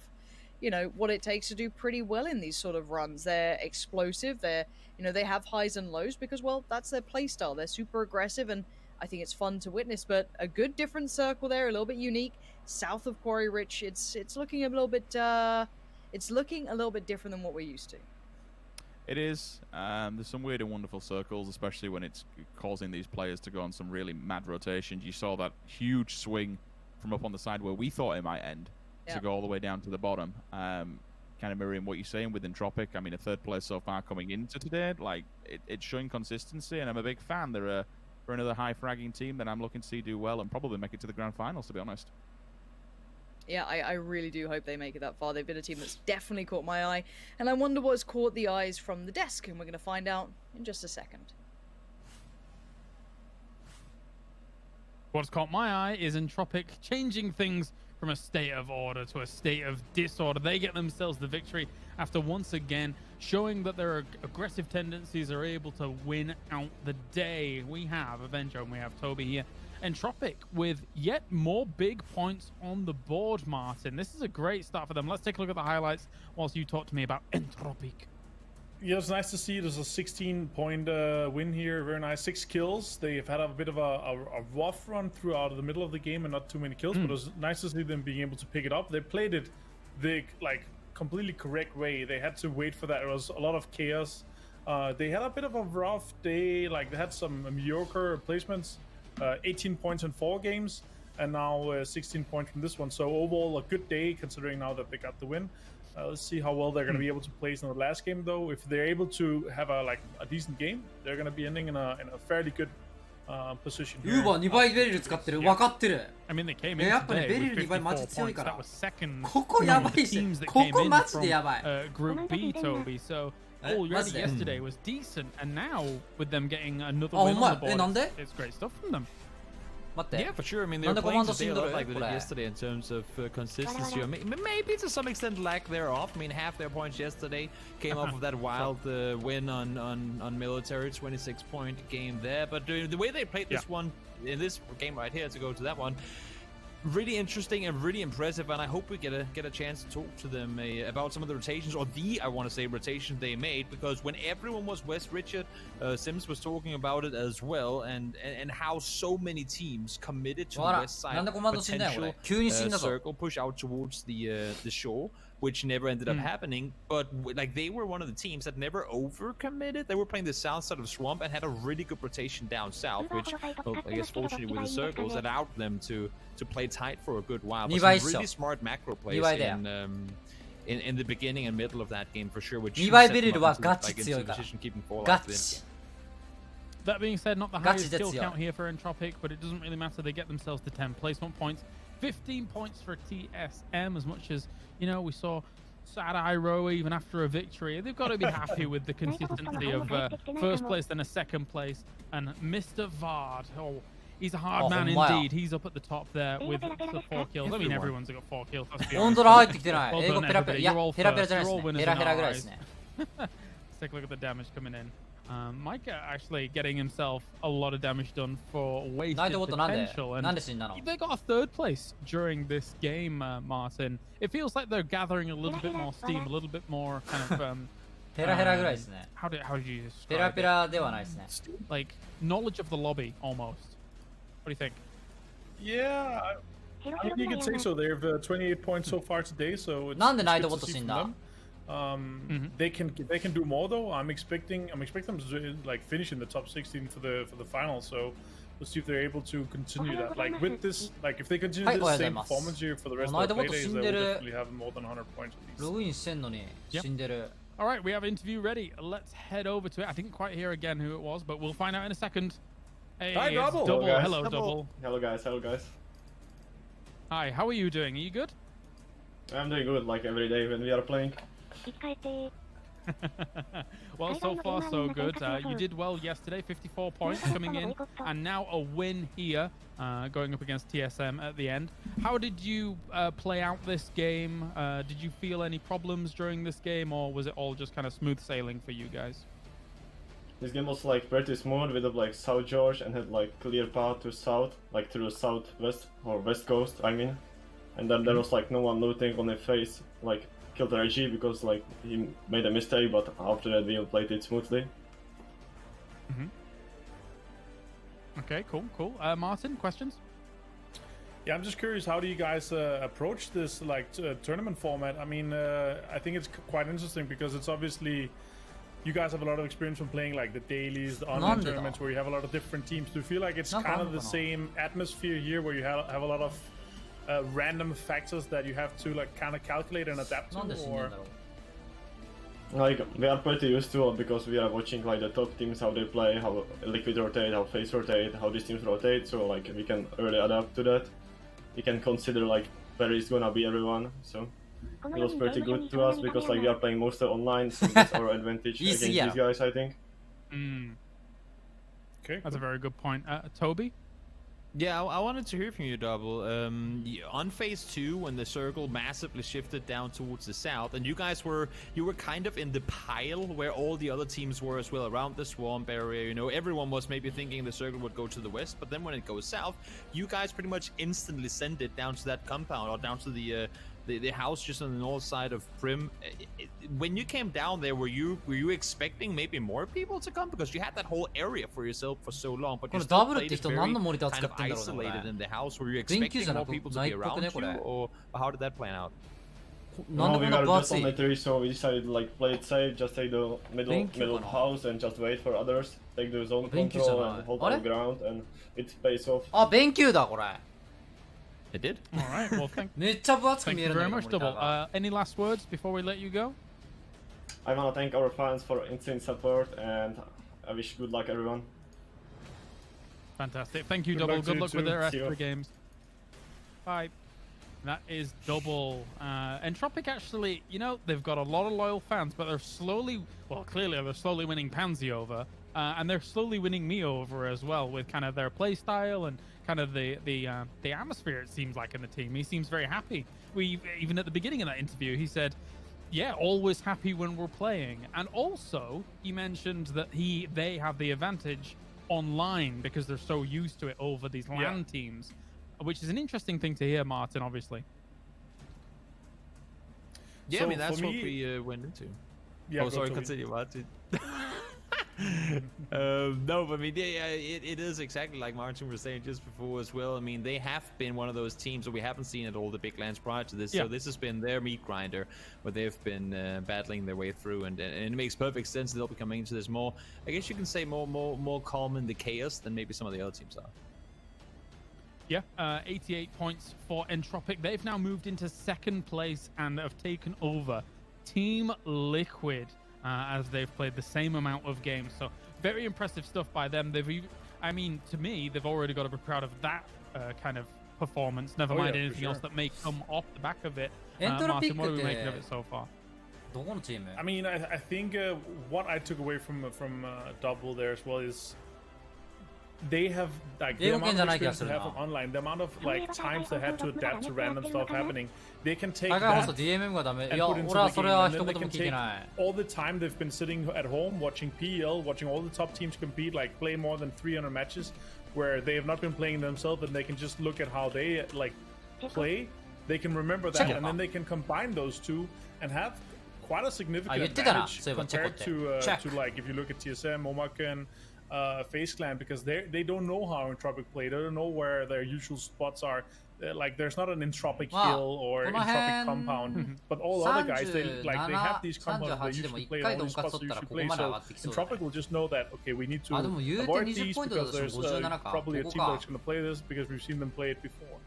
you know, what it takes to do pretty well in these sort of runs. They're explosive. They're, you know, they have highs and lows because, well, that's their playstyle. They're super aggressive, and I think it's fun to witness, but a good different circle there, a little bit unique. South of Quarry Ridge, it's looking a little bit different than what we're used to. It is. There's some weird and wonderful circles, especially when it's causing these players to go on some really mad rotations. You saw that huge swing from up on the side where we thought it might end to go all the way down to the bottom. Kind of mirroring what you're saying with Entropic. I mean, a third place so far coming into today. Like, it's showing consistency, and I'm a big fan. They're for another high fragging team that I'm looking to see do well and probably make it to the grand finals, to be honest. Yeah, I really do hope they make it that far. They've been a team that's definitely caught my eye, and I wonder what's caught the eyes from the desk, and we're going to find out in just a second. What's caught my eye is Entropic changing things from a state of order to a state of disorder. They get themselves the victory after once again showing that their aggressive tendencies are able to win out the day. We have Avenger and we have Toby here. Entropic with yet more big points on the board, Martin. This is a great start for them. Let's take a look at the highlights whilst you talk to me about Entropic. Yeah, it's nice to see. There's a 16-point win here. Very nice. 6 kills. They've had a bit of a rough run throughout the middle of the game and not too many kills, but it was nice to see them being able to pick it up. They played it the completely correct way. They had to wait for that. It was a lot of chaos. They had a bit of a rough day. Like, they had some mediocre placements. 18 points in 4 games, and now 16 points from this one. So overall, a good day considering now that they got the win. Let's see how well they're going to be able to place in the last game, though. If they're able to have a decent game, they're going to be ending in a fairly good position here. ユーバー2倍ベリル使ってる。分かってる。 I mean, they came in やっぱね、 today ベリ with ル2倍マジ 54 強い points. から。 That was second ここやば among い the し。 teams that こ came こ in マジで from やばい。 Group B, Toby. So already マジで yesterday was decent, and now with them getting another あ、 win ほんま on the や。なん board, で it's great stuff from them. 待って。 Yeah, for sure. I mean, they な were んでコ playing マンド today 死ん a ど lot る like they こ did れ。 yesterday in terms of consistency. Or maybe to some extent lack thereof. I mean, half their points yesterday came off of that wild win on military, 26-point game there. But the way they played this one in this game right here, to go to that one, really interesting and really impressive, and I hope we get a chance to talk to them about some of the rotations, or I want to say rotation they made, because when everyone was West, Richard Sims was talking about it as well, and how so many teams committed to the west side potential circle push out towards the shore, which never ended up happening. But like, they were one of the teams that never overcommitted. They were playing the south side of Swamp and had a really good rotation down south, which, well, I guess fortunately with the circles allowed them to play tight for a good while. But some really smart macro plays in the beginning and middle of that game for sure, which 2倍ベリルはガチ強いから。 ガチ。 That being said, not the highest skill count here for Entropic, but it doesn't really matter. They get themselves to 10 placement points. 15 points for TSM, as much as, you know, we saw Sad Iroh even after a victory. They've got to be happy with the consistency of first place and a second place. And Mr. Vard, he's a hard man indeed. He's up at the top there with 4 kills. I mean, everyone's got 4 kills. 本当だ、入ってきてない。 Well 英語 done, ペラペラ。 everybody. いや、 You're all ペラペラ first. じゃない You're です all ね。 winners ヘラ in ヘラ our ぐらいです eyes. ね。 Let's take a look at the damage coming in. Micah actually getting himself a lot of damage done for wasted ナイトボットなんで potential. なん And で死んだの they got a 3rd place during this game, Martin. It feels like they're gathering a little bit more steam, a little bit more kind of ペラペラぐらいですね。 How did you ペラ describe ペ it? ラではないですね。 Like knowledge of the lobby almost. What do you think? Yeah, I think you could say so. They have 28 points so far today, so it's なんで it's ナイト good ボッ to ト see 死ん from だ them. They can do more though. I'm expecting them to like finish in the top 16 for the final. So we'll see if they're able to continue that. Like with this, like if they continue Hi, this same おはようございます。 performance here for the rest ナイ of ト the ボッ play ト days, 死 they ん will でる。 definitely have more than 100 points at ロ least. グインしてんのに死んでる。 All right, we have interview ready. Let's head over to it. I didn't quite hear again who it was, but we'll find out in a second. Hey, Hi, it's Double. Double. Hello, guys. Hello, Double. Hello guys, hello guys. Hi, how are you doing? Are you good? I'm doing good like every day when we are playing. 生き返って Well, so far so good. You did well yesterday, 54 points coming in, and now a win here, going up against TSM at the end. How did you play out this game? Did you feel any problems during this game, or was it all just kind of smooth sailing for you guys? This game was like pretty smooth with like South George and had like clear path to south, like to the southwest or west coast, I mean. And then there was like no one looting on the face, like killed the RG because like he made a mistake, but after that we played it smoothly. Okay, cool. Martin, questions? Yeah, I'm just curious, how do you guys approach this like tournament format? I mean, I think it's quite interesting because it's obviously you guys have a lot of experience from playing like the dailies, the online tournaments where you have a lot of different teams. Do you feel like it's kind of the same atmosphere here where you have a lot of random factors that you have to like kind of calculate and adapt to? Or... Like we are pretty used to it because we are watching like the top teams, how they play, how Liquid rotate, how FaZe rotate, how these teams rotate, so like we can really adapt to that. We can consider like where is gonna be everyone, so it was pretty good to us because like we are playing mostly online, so that's our advantage against these guys, I think. Okay, that's a very good point. Toby? Yeah, I wanted to hear from you, Double. On phase 2, when the circle massively shifted down towards the south, and you were kind of in the pile where all the other teams were as well, around the swamp area. You know, everyone was maybe thinking the circle would go to the west, but then when it goes south, you guys pretty much instantly send it down to that compound or down to the house just on the north side of Prim. When you came down there, were you expecting maybe more people to come because you had that whole area for yourself for so long? But you still played it very kind of isolated in the house. Were you expecting more people to be around you, or how did that plan out? No, we were just on the tree, so we decided to like play it safe, just take the middle of the house and just wait for others, take the zone control and hold the ground, and it pays off. あ、勉強だこれ。 It did. All right. Well, thank you very much, Double. Any last words before we let you go? I want to thank our fans for insane support, and I wish good luck everyone. Fantastic. Thank you, Double. Good luck with their extra games. Bye. That is Double. Entropic actually, you know, they've got a lot of loyal fans, but they're slowly, well, clearly they're slowly winning Pansy over, and they're slowly winning me over as well with kind of their play style and kind of the atmosphere, it seems like, in the team. He seems very happy. Even at the beginning of that interview, he said, yeah, always happy when we're playing. And also, he mentioned that they have the advantage online because they're so used to it over these LAN teams, which is an interesting thing to hear, Martin, obviously. Yeah, so I mean, that's what we went into. Yeah, oh, sorry, continue, Martin. No, but I mean, it is exactly like Martin was saying just before as well. I mean, they have been one of those teams that we haven't seen at all the big lands prior to this. So this has been their meat grinder, where they've been battling their way through, and it makes perfect sense that they'll be coming into this more. I guess you can say more calm in the chaos than maybe some of the other teams are. Yeah, 88 points for Entropic. They've now moved into second place and have taken over Team Liquid. As they've played the same amount of games. So very impressive stuff by them. I mean, to me, they've already got to be proud of that kind of performance. Never mind anything else that may come off the back of it. Martin, what are we making of it so far? I mean, I think what I took away from Double there as well is they have like the amount of experience they have from online, the amount of like times they had to adapt to random stuff happening. They can take that and put into the game, and then they can take all the time they've been sitting at home watching PEL, watching all the top teams compete, like play more than 300 matches, where they have not been playing themselves, and they can just look at how they like play. They can remember that, and then they can combine those two and have quite a significant advantage compared to like if you look at TSM, Momaken, FaZe Clan, because they don't know how Entropic play. They don't know where their usual spots are. Like there's not an Entropic hill or Entropic compound, but all other guys they have these compounds they usually play, all these spots they usually play. So Entropic will just know that okay, we need to avoid these because there's probably a team that's going to play this because we've seen them play it before.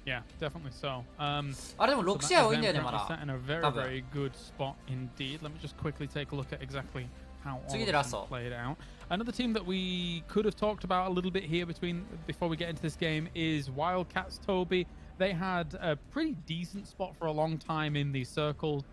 Yeah, definitely so. あれでも6試合多いんだよねまだ。 Set in a very, very good spot indeed. Let me just quickly take a look at exactly how all of them played out. Another team that we could have talked about a little bit here before we get into this game is Wildcats. Toby, they had a pretty decent spot for a long time in the circles,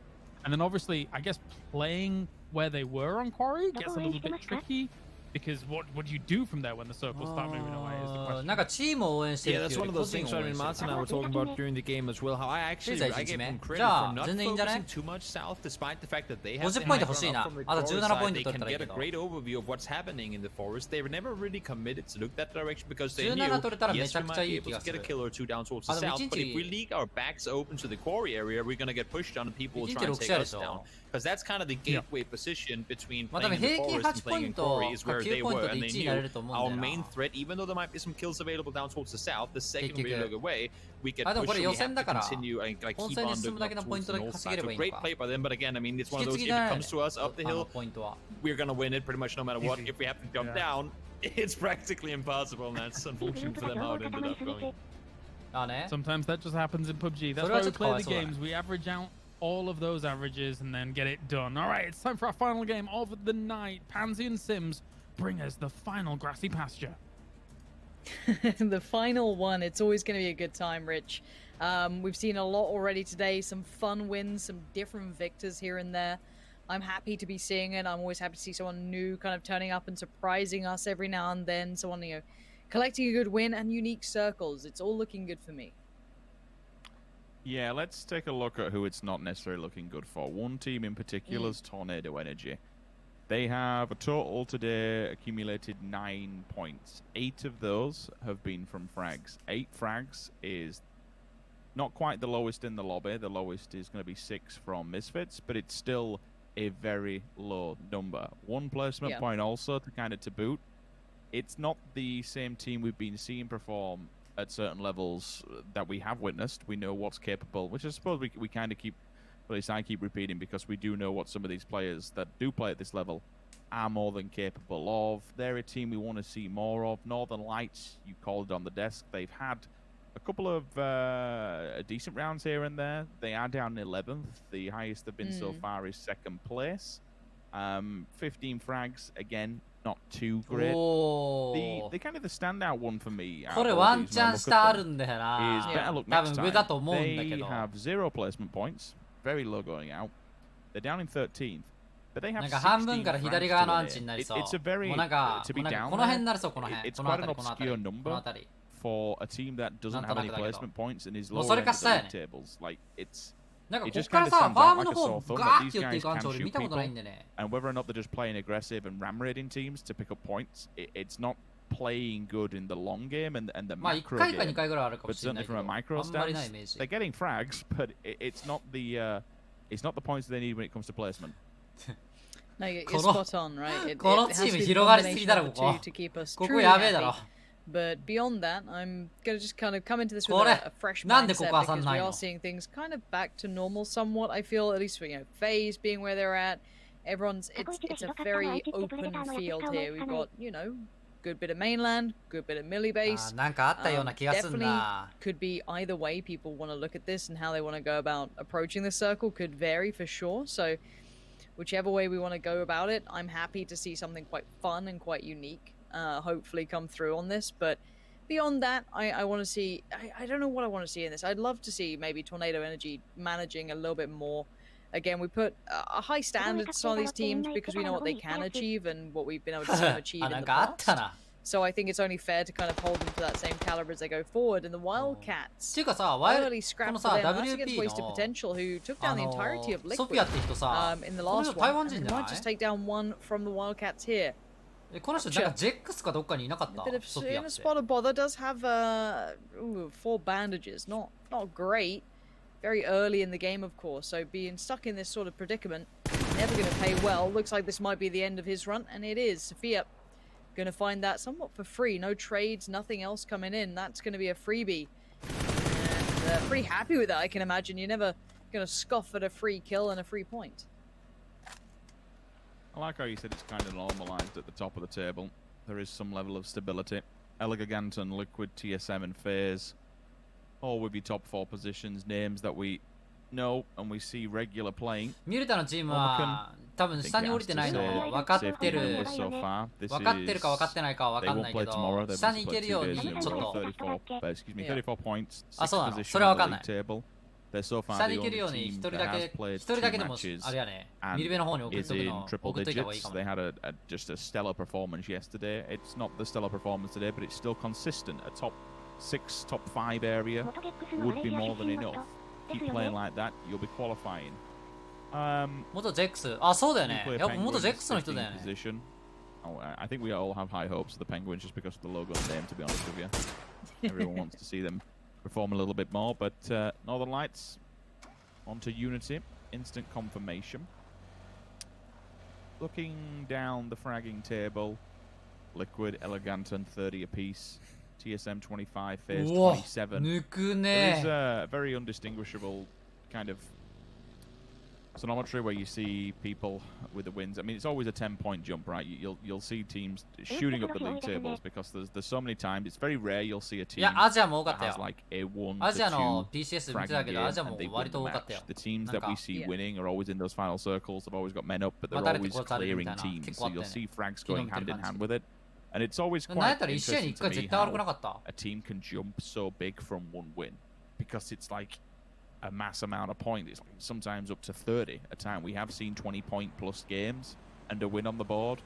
and then obviously I guess playing where they were on Quarry gets a little bit tricky. Because what do you do from there when the circles start moving away is the question. なんかチームを応援してる Yeah, that's one of those things. I mean, Mats and I were talking about during the game as well. How I gave them credit for not focusing too much south, despite the fact that they have 50ポイント欲しいな。あと17ポイント they 取っ can たらいい get け a ど。 great overview of what's happening in the forest. They were never really committed to look that direction because they knew 17取れたらめ yes, ちゃ we く might ちゃい be い able 気が to す get a る。 kill or two down towards the あ、でも south. 1 But if we 日 leak our backs open to the quarry area, we're gonna get pushed down and people will 1 try 日 and 6 take 試合で us しょ。 down. Because that's kind of the gateway position between まあ多 playing 分 in the 平均 forest 8 and ポ playing イ in ント quarry is か where 9 ポ they イン were, トで and 1 they 位になれ knew ると思うんだ our よ main な。 threat, even though there might be some kills available down towards the south, the second we 結局 look away, we get あ、でもこ pushed, れ so 予 we 選 have だ to から continue and like 本 keep 戦に on 進むだけの the ポイン towards ト the だけ north 稼げ side. れ So ばいいの great か。 play by them, but again, I mean, it's one 引 of き継 those, ぎ if だ it よ comes ね。 to us up the あ hill, のポイントは。 we're gonna win it pretty much no matter what. If we have to jump down, it's practically impossible, and that's unfortunate for them how it ended up going. あね。 Sometimes that just happens in PUBG. That's why we play the games. We average out all of those averages and then get it done. All right, it's time for our final game of the night. Pansy and Sims bring us the final grassy pasture. The final one. It's always going to be a good time, Rich. We've seen a lot already today. Some fun wins, some different victors here and there. I'm happy to be seeing it. I'm always happy to see someone new kind of turning up and surprising us every now and then. Someone, you know, collecting a good win and unique circles. It's all looking good for me. Yeah, let's take a look at who it's not necessarily looking good for. One team in particular is Tornado Energy. They have a total today accumulated 9 points. 8 of those have been from frags. 8 frags is not quite the lowest in the lobby. The lowest is going to be 6 from Misfits, but it's still a very low number. 1 placement point also to kind of to boot. It's not the same team we've been seeing perform at certain levels that we have witnessed. We know what's capable, which I suppose we kind of keep, at least I keep repeating, because we do know what some of these players that do play at this level are more than capable of. They're a team we want to see more of. Northern Lights, you called it on the desk. They've had a couple of decent rounds here and there. They are down 11th. The highest they've been so far is 2nd place. 15 frags, again, not too great. The kind of the standout one for me これワンチャン下あるんだよ is な。 better look 多 next 分上だと time. 思うんだけ They ど。 have 0 placement points, very low going out. They're down in 13th, but they な have んか半分 16から frags 左 to 側のアン win チになり it. そう。 It's a very もうなんか、 to be もうなんか down この辺 there. になりそうこの辺。 It's この quite 辺 an りこの辺 obscure り。この number 辺り。 for a team that doesn't have any なんとなくだけど。 placement points and is もう lower それ end か of 下 the やね league tables. Like it's なんか it こっ just か kind ら of さ、 stands ファー out ム like の a 方 sore thumb ガ that ーって these 寄ってい guys くアンチ can 俺見 shoot たことないん people. でね。 And whether or not they're just playing aggressive and ram raiding teams to pick up points, it's not playing good in the long game and the まあ1 macro 回か game. 2回ぐらいあるかも But しれな certainly いけ from ど、 a あ micro んまりないイ stance, メージ。 they're getting frags, but it's not the points they need when it comes to placement. No, you're この spot on, right? It この has チー to ム be the 広がりすぎ combination だろ of こ the こ。 two to keep us ここ truly やべえだろ。 happy. But beyond that, I'm gonna just kind of come into this with これ a fresh なんでこ mindset こ挟ん because な we い are の seeing things kind of back to normal somewhat. I feel, at least for, you know, FaZe being where they're at. It's a very open field here. We've got, you know, good bit of mainland, good bit of milli あ base. ーなんかあったような気がすん Definitely な。 could be either way. People want to look at this and how they want to go about approaching the circle could vary for sure. So whichever way we want to go about it, I'm happy to see something quite fun and quite unique hopefully come through on this. But beyond that, I want to see, I don't know what I want to see in this. I'd love to see maybe Tornado Energy managing a little bit more. Again, we put a high standard to some of these teams because we know what they can achieve and what we've been able to see them achieve あ、 in なん the かあった past. な。 So I think it's only fair to kind of hold them to that same caliber as they go forward. And the Wildcats, っていうかさ、ワイ early こ scrap の for さ、 them. That's against WP Wasted の Potential, who took あ down the の entirety of ソフィア Liquid って人さ、 in the この last 人台 one. 湾人 And じゃ might ない just take down one from the Wildcats here. この人なんかジェックスかどっかにいなかっ A た bit of ソフィア in っ a て。 spot of bother. Does have 4 bandages. Not great. very early in the game, of course. So being stuck in this sort of predicament, never going to pay well. Looks like this might be the end of his run, and it is. Sophia going to find that somewhat for free. No trades, nothing else coming in. That's going to be a freebie. And pretty happy with that, I can imagine. You're never going to scoff at a free kill and a free point. I like how you said it's kind of normalized at the top of the table. There is some level of stability. Eleganton, Liquid, TSM, and FaZe, all with your top 4 positions, names that we know and we see regular playing. ミュルタのチームは多分下に降りてないの分かってるか分かってないかは分かんないけど、下に行けるようにちょっと34 points. あ、そうなの。それは分かんない。 They're so far 下に行けるように一人だけでもあれやね、ミルベの方に送っといた方がいいかも。 They had just a stellar performance yesterday. It's not the stellar performance today, but it's still consistent. A top 6, top 5 area would be more than enough. Keep playing like that, you'll be qualifying. 元ジェックス、あ、そうだよね。やっぱ元ジェックスの人だよね。 Oh, I think we all have high hopes for the Penguins just because of the logo and name, to be honest with you. Everyone wants to see them perform a little bit more, but Northern Lights onto Unity, instant confirmation. Looking down the fragging table, Liquid, Eleganton 30 apiece, TSM 25, FaZe 27. There is a very undistinguishable kind of sonometry where you see people with the wins. I mean, it's always a 10-point jump, right? You'll see teams shooting up the league tables because there's so many times. It's very rare you'll see a team that has like a 1 to 2 fragging game and they win the match. The teams that we see winning are always in those final circles. They've always got men up, but they're always clearing teams. So you'll see frags going hand in hand with it. And it's always quite interesting to me how a team can jump so big from 1 win because it's like a mass amount of points. It's like sometimes up to 30 a time. We have seen 20-point plus games and a win on the board.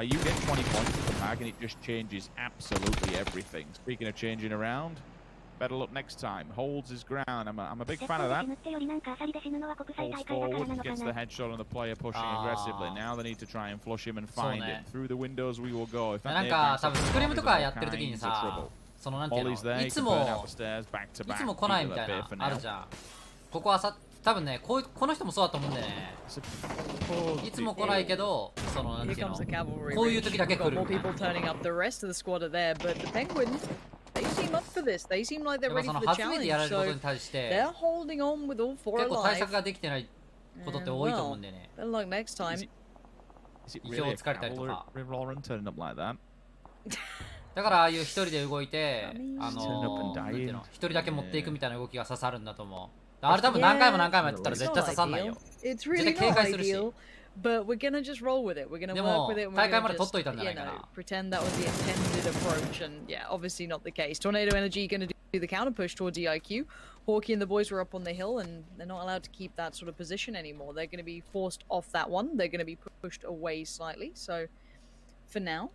You get 20 points at the mag and it just changes absolutely everything. Speaking of changing around, better luck next time. Holds his ground. I'm a big fan of that. Holds forward, gets the headshot on the player pushing aggressively. Now they need to try and flush him and find him. Through the windows we will go. If that nade trouble. そのなんていうの、いつも来ないみたいなあるじゃん。ここはさ、多分ね、この人もそうだと思うんだよね。いつも来ないけど、そのなんていうの、こういう時だけ来る。More people turning up. The rest of the squad are there, but the Penguins, they seem up for this. They seem like they're ready for the challenge. So they're holding on with all 4 alive. 結構対策ができてないことって多いと思うんだよね。Better luck next time. 意表をつかれたりとか。 turning up like that. だからああいう一人で動いて、一人だけ持っていくみたいな動きが刺さるんだと思う。あれ多分何回もやってたら絶対刺さんないよ。絶対警戒するし。But we're gonna just roll with it. We're gonna work with it. We're gonna just, pretend that was the intended approach, and yeah, obviously not the case. Tornado Energy gonna do the counter push towards EIQ. Hawkey and the boys were up on the hill, and they're not allowed to keep that sort of position anymore. They're gonna be forced off that one. They're gonna be pushed away slightly. So, for now.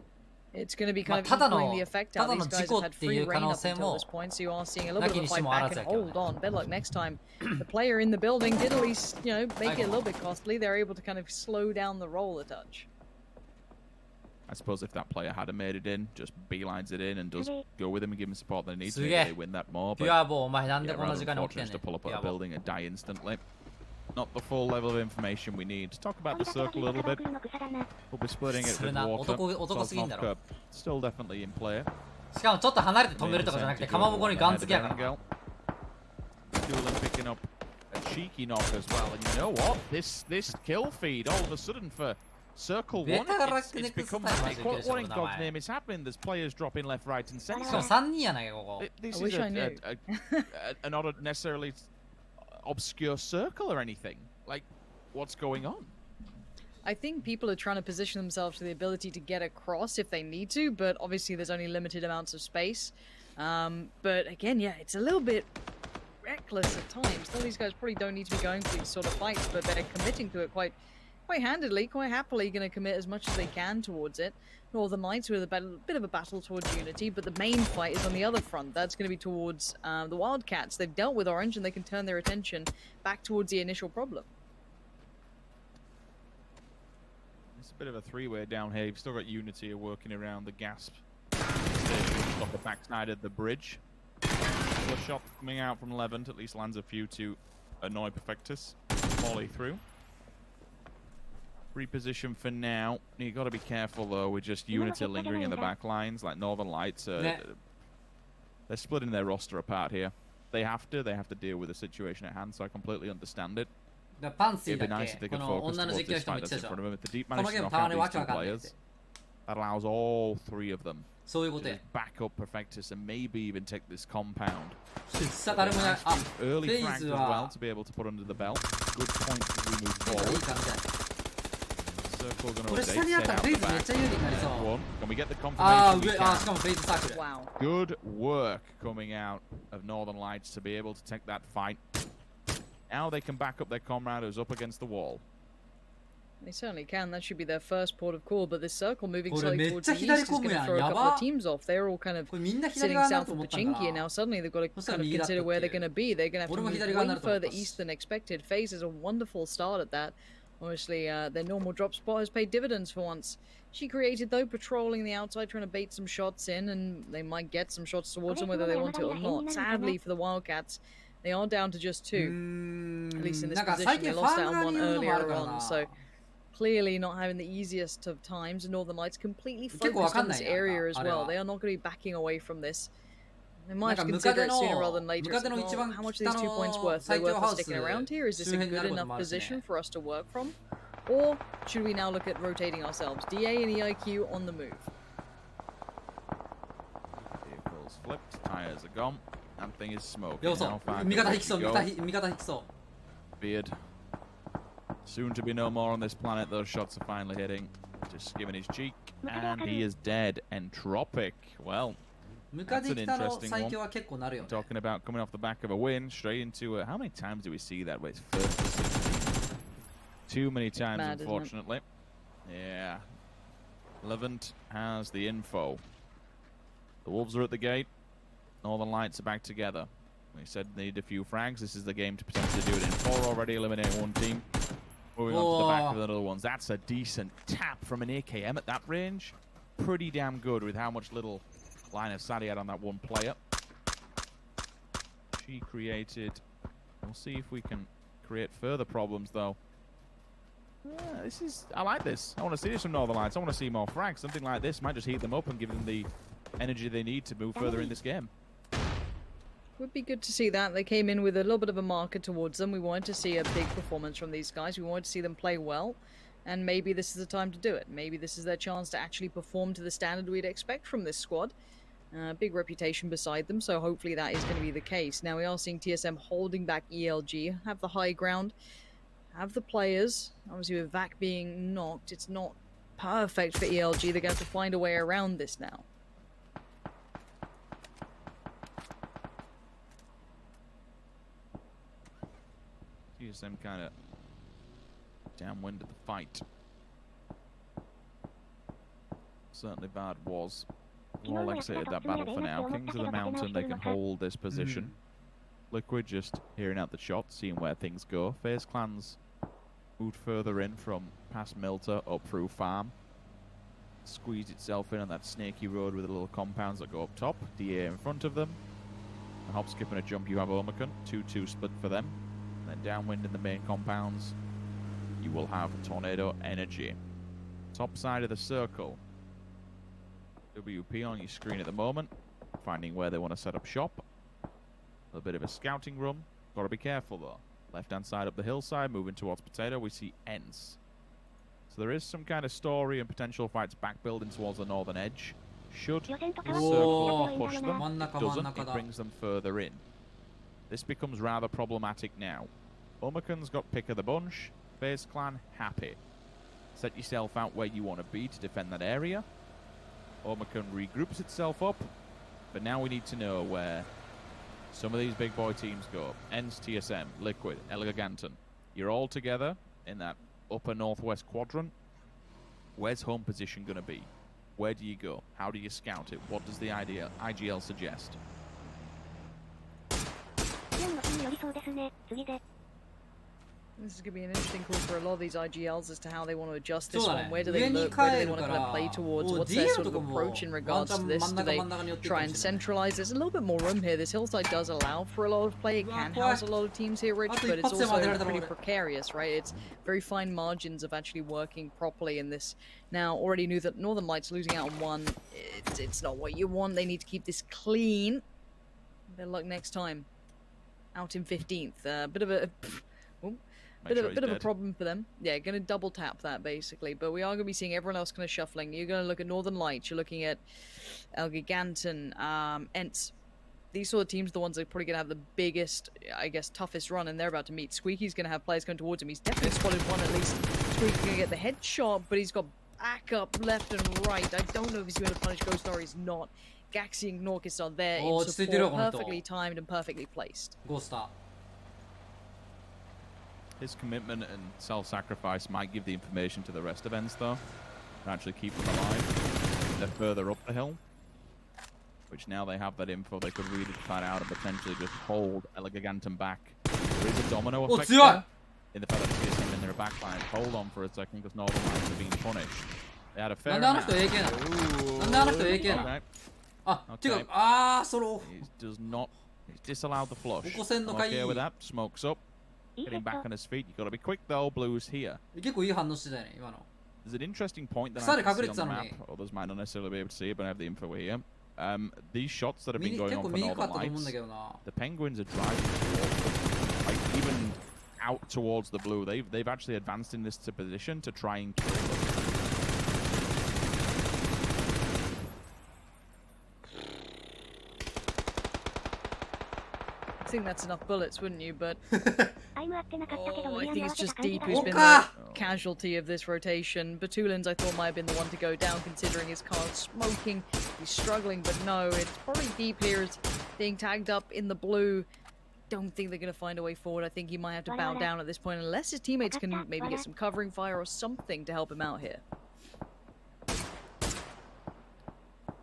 It's going to be kind of equaling the effect out. These guys have had free reign up until this point, so you are seeing a little bit of a fight back and hold on. Better luck next time. The player in the building did at least, you know, make it a little bit costly. They're able to kind of slow down the roll a touch. I suppose if that player had made it in, just beelines it in and does go with him and give him support they need to, they win that more. But yeah, rather unfortunate to pull up at a building and die instantly. Not the full level of information we need. To talk about the circle a little bit. We'll be splitting it with water. Still definitely in play. しかもちょっと離れて止めるとかじゃなくて、かまぼこにガンつきやから。Dueling picking up a cheeky knock as well. And you know what? This kill feed all of a sudden for Circle 1, it's become what in God's name is happening? There's players dropping left, right, and centre. This is not necessarily obscure circle or anything. Like, what's going on? I think people are trying to position themselves to the ability to get across if they need to, but obviously there's only limited amounts of space. But again, yeah, it's a little bit reckless at times. Some of these guys probably don't need to be going for these sort of fights, but they're committing to it quite handedly, quite happily going to commit as much as they can towards it. Northern Lights with a bit of a battle towards Unity, but the main fight is on the other front. That's going to be towards the Wildcats. They've dealt with Orange and they can turn their attention back towards the initial problem. It's a bit of a three-way down here. You've still got Unity working around the gas station off the backside of the bridge. couple of shots coming out from Levent, at least lands a few to annoy Perfectus. Volley through. Reposition for now. You got to be careful though with just Unity lingering in the back lines, like Northern Lights. They're splitting their roster apart here. They have to deal with the situation at hand, so I completely understand it. It'd be nice if they could focus towards this fight that's in front of them. If the Deep managed to knock out these two players, that allows all three of them to back up Perfectus and maybe even take this compound. Early frags as well to be able to put under the belt. Good point as we move forward. Circle going to rotate. One. Can we get the confirmation? Wow. Good work coming out of Northern Lights to be able to take that fight. Now they can back up their comrade who's up against the wall. They certainly can. That should be their first port of call, but this circle moving slightly towards the east is going to throw a couple of teams off. They're all kind of sitting south of Pochinki, and now suddenly they've got to kind of consider where they're going to be. They're going to have to move way further east than expected. FaZe is a wonderful start at that. Obviously, their normal drop spot has paid dividends for once. She created, though, patrolling the outside, trying to bait some shots in, and they might get some shots towards them whether they want to or not. Sadly for the Wildcats, they are down to just 2. At least in this position. They lost out on 1 earlier on, so clearly not having the easiest of times. And Northern Lights completely focused on this area as well. They are not going to be backing away from this. They might have to consider it sooner rather than later. Well, how much are these 2 points worth? Are they worth us sticking around here? Is this a good enough position for us to work from? Or should we now look at rotating ourselves? DA and EIQ on the move. Vehicles flipped, tires are gone, and thing is smoking. Beard. Soon to be no more on this planet. Those shots are finally hitting. Just giving his cheek, and he is dead. Entropic. Well, that's an interesting one. Talking about coming off the back of a win, straight into a... How many times do we see that? Where it's first to 16? Too many times, unfortunately. Yeah. Levent has the info. The Wolves are at the gate. Northern Lights are back together. We said they need a few frags. This is the game to potentially do it in 4 already. Eliminate 1 team. Moving on to the back of the other ones. That's a decent tap from an AKM at that range. Pretty damn good with how much little line of sight he had on that one player. She created... We'll see if we can create further problems, though. This is... I like this. I want to see this from Northern Lights. I want to see more frags. Something like this might just heat them up and give them the energy they need to move further in this game. Would be good to see that. They came in with a little bit of a marker towards them. We wanted to see a big performance from these guys. We wanted to see them play well. And maybe this is the time to do it. Maybe this is their chance to actually perform to the standard we'd expect from this squad. Big reputation beside them, so hopefully that is going to be the case. Now we are seeing TSM holding back ELG, have the high ground, have the players. Obviously with Vac being knocked, it's not perfect for ELG. They're going to have to find a way around this now. TSM kind of downwind of the fight. Certainly Bad was well exited that battle for now. Kings of the Mountain, they can hold this position. Liquid just hearing out the shot, seeing where things go. FaZe Clan's moved further in from past Milta up through Farm. Squeezed itself in on that snaky road with the little compounds that go up top. DA in front of them. A hop, skip and a jump, you have Omicron. 2-2 split for them. And then downwind in the main compounds, you will have Tornado Energy. Top side of the circle. WP on your screen at the moment, finding where they want to set up shop. A little bit of a scouting run. Got to be careful though. Left-hand side up the hillside, moving towards Potato, we see Ents. So there is some kind of story and potential fights back building towards the northern edge. Should the circle push them, it doesn't, it brings them further in. This becomes rather problematic now. Omicron's got pick of the bunch. FaZe Clan happy. Set yourself out where you want to be to defend that area. Omicron regroups itself up, but now we need to know where some of these big boy teams go. Ents, TSM, Liquid, Eleganton. You're all together in that upper northwest quadrant. Where's home position going to be? Where do you go? How do you scout it? What does the IGL suggest? This is going to be an interesting call for a lot of these IGLs as to how they want to adjust this one. Where do they look? Where do they want to kind of play towards? What's their sort of approach in regards to this? Do they try and centralize? There's a little bit more room here. This hillside does allow for a lot of play. It can house a lot of teams here, Rich, but it's also pretty precarious, right? It's very fine margins of actually working properly in this. Now, already knew that Northern Lights losing out on one. It's not what you want. They need to keep this clean. Better luck next time. Out in 15th. Bit of a... Bit of a problem for them. Yeah, going to double tap that basically. But we are going to be seeing everyone else kind of shuffling. You're going to look at Northern Lights. You're looking at El Giganten, Ents. These sort of teams are the ones that are probably going to have the biggest, I guess, toughest run, and they're about to meet. Squeaky's going to have players going towards him. He's definitely spotted one at least. Squeaky's going to get the headshot, but he's got backup left and right. I don't know if he's going to punish Ghost or he's not. Gaxi and Norkis are there in support, perfectly timed and perfectly placed. His commitment and self-sacrifice might give the information to the rest of Ents, though, and actually keep them alive. They're further up the hill, which now they have that info. They could really find out and potentially just hold El Giganten back. There is a domino effect there in the fact that TSM in their backline. Hold on for a second because Northern Lights are being punished. They had a fair amount. Okay. He does not. He's disallowed the flush. I'm okay with that. Smokes up. Getting back on his feet. You've got to be quick though. Blue's here. There's an interesting point that I can see on the map. Others might not necessarily be able to see it, but I have the info here. These shots that have been going on for Northern Lights, the Penguins are driving towards, like even out towards the blue. They've actually advanced in this position to try and kill them. I think that's enough bullets, wouldn't you? But I think it's just Deep who's been the casualty of this rotation. Batulins, I thought, might have been the one to go down, considering his car's smoking. He's struggling, but no, it's probably Deep here is being tagged up in the blue. Don't think they're going to find a way forward. I think he might have to bow down at this point, unless his teammates can maybe get some covering fire or something to help him out here.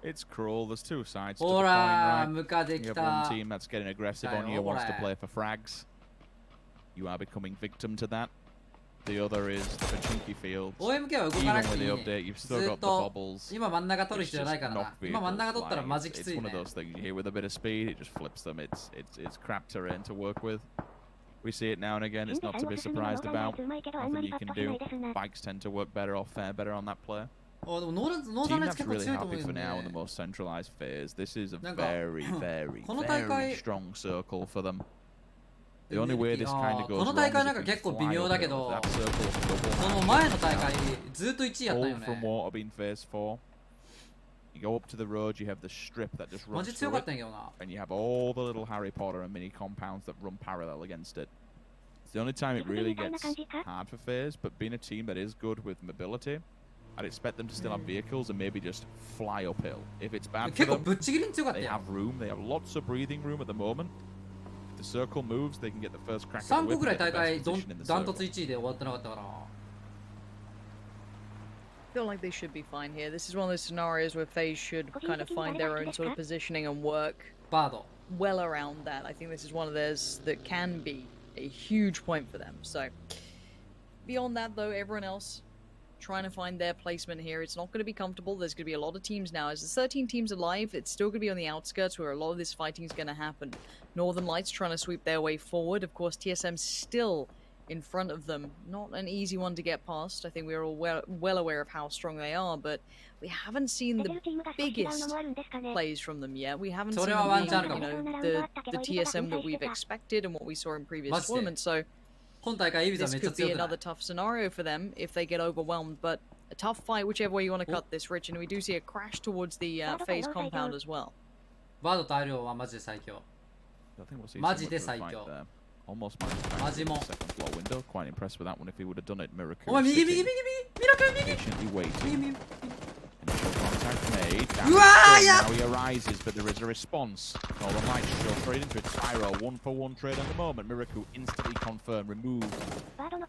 It's cruel. There's two sides to the coin, right? You have one team that's getting aggressive on you, wants to play for frags. You are becoming victim to that. The other is the Pachinki Fields. Even with the update, you've still got the bubbles. It's just knock vehicles. It's one of those things you hear with a bit of speed, it just flips them. It's crap terrain to work with. We see it now and again. It's not to be surprised about. Nothing you can do. Bikes tend to work better or fare better on that player. Team that's really happy for now in the most centralized phase. This is a very, very, very strong circle for them. The only way this kind of goes wrong is if you fly uphill. That circle hold from water being phase 4. You go up to the road, you have the strip that just runs through it, and you have all the little Harry Potter and mini compounds that run parallel against it. It's the only time it really gets hard for phase, but being a team that is good with mobility, I'd expect them to still have vehicles and maybe just fly uphill. If it's bad for them, they have room. They have lots of breathing room at the moment. If the circle moves, they can get the first crack at the whip and get the best position in the circle. I feel like they should be fine here. This is one of those scenarios where FaZe should kind of find their own sort of positioning and work well around that. I think this is one of theirs that can be a huge point for them. So, beyond that though, everyone else trying to find their placement here. It's not going to be comfortable. There's going to be a lot of teams now. As the 13 teams alive, it's still going to be on the outskirts where a lot of this fighting is going to happen. Northern Lights trying to sweep their way forward. Of course, TSM still in front of them. Not an easy one to get past. I think we're all well aware of how strong they are, but we haven't seen the biggest plays from them yet. We haven't seen them being, the TSM that we've expected and what we saw in previous tournaments. So this could be another tough scenario for them if they get overwhelmed, but a tough fight whichever way you want to cut this, Rich, and we do see a crash towards the FaZe compound as well. I think we'll see some fight there. Almost managed to the second floor window. Quite impressed with that one if he would have done it. Miracle patiently waiting. Initial contact made. Now he arises, but there is a response. Northern Lights show straight into it. Spyro, 1-for-1 trade at the moment. Miracle instantly confirmed, removed.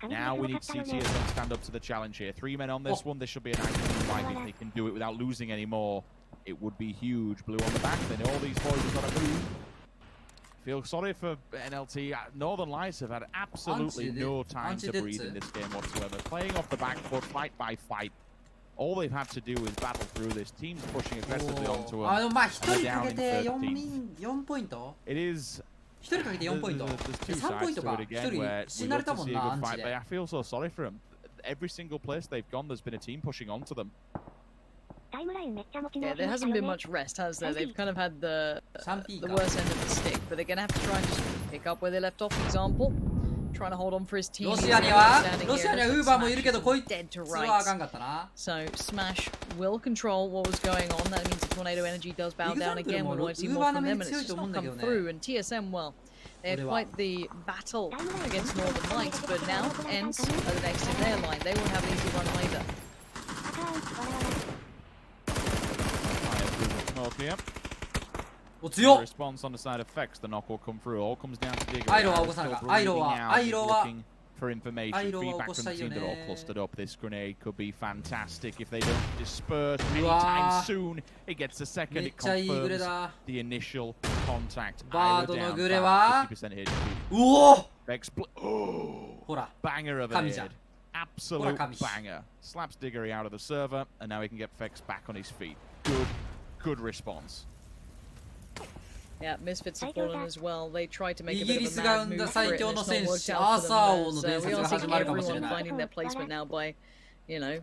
Now we need CTSM to stand up to the challenge here. 3 men on this one. This should be a nice fight if they can do it without losing any more. It would be huge. Blue on the back. They know all these boys have got to move. Feel sorry for NLT. Northern Lights have had absolutely no time to breathe in this game whatsoever. Playing off the back foot, fight by fight. All they've had to do is battle through this. Team's pushing aggressively onto them. They're down in 13th. It is... There's two sides to it again where we love to see a good fight, but I feel so sorry for them. Every single place they've gone, there's been a team pushing onto them. Yeah, there hasn't been much rest, has there? They've kind of had the worst end of the stick, but they're going to have to try and just pick up where they left off, for example. Trying to hold on for his team. ロシアにはウーバーもいるけどこいつ dead to はあかんかったな。 So Smash will control what was going on. That means the Tornado Energy does bow down again. We want to see more from them, and it's just not come through. And TSM, well, they had quite the battle against Northern Lights, but now ENCE are the next in their line. They won't have an easy run either. Okay. Response on the side of Fex, the knock will come through. All comes down to Digger. Looking for information. Feedback from the team. They're all clustered up. This grenade could be fantastic if they don't disperse anytime soon. It gets a second. It confirms the initial contact. Ira down 50% HP. Fex, banger of a hit. Absolute banger. Slaps Diggory out of the server, and now he can get Fex back on his feet. Good response. Yeah, Misfits have fallen as well. They tried to make a bit of a mad move for it, and it's not worked out for them. So we are seeing everyone finding their placement now by, you know,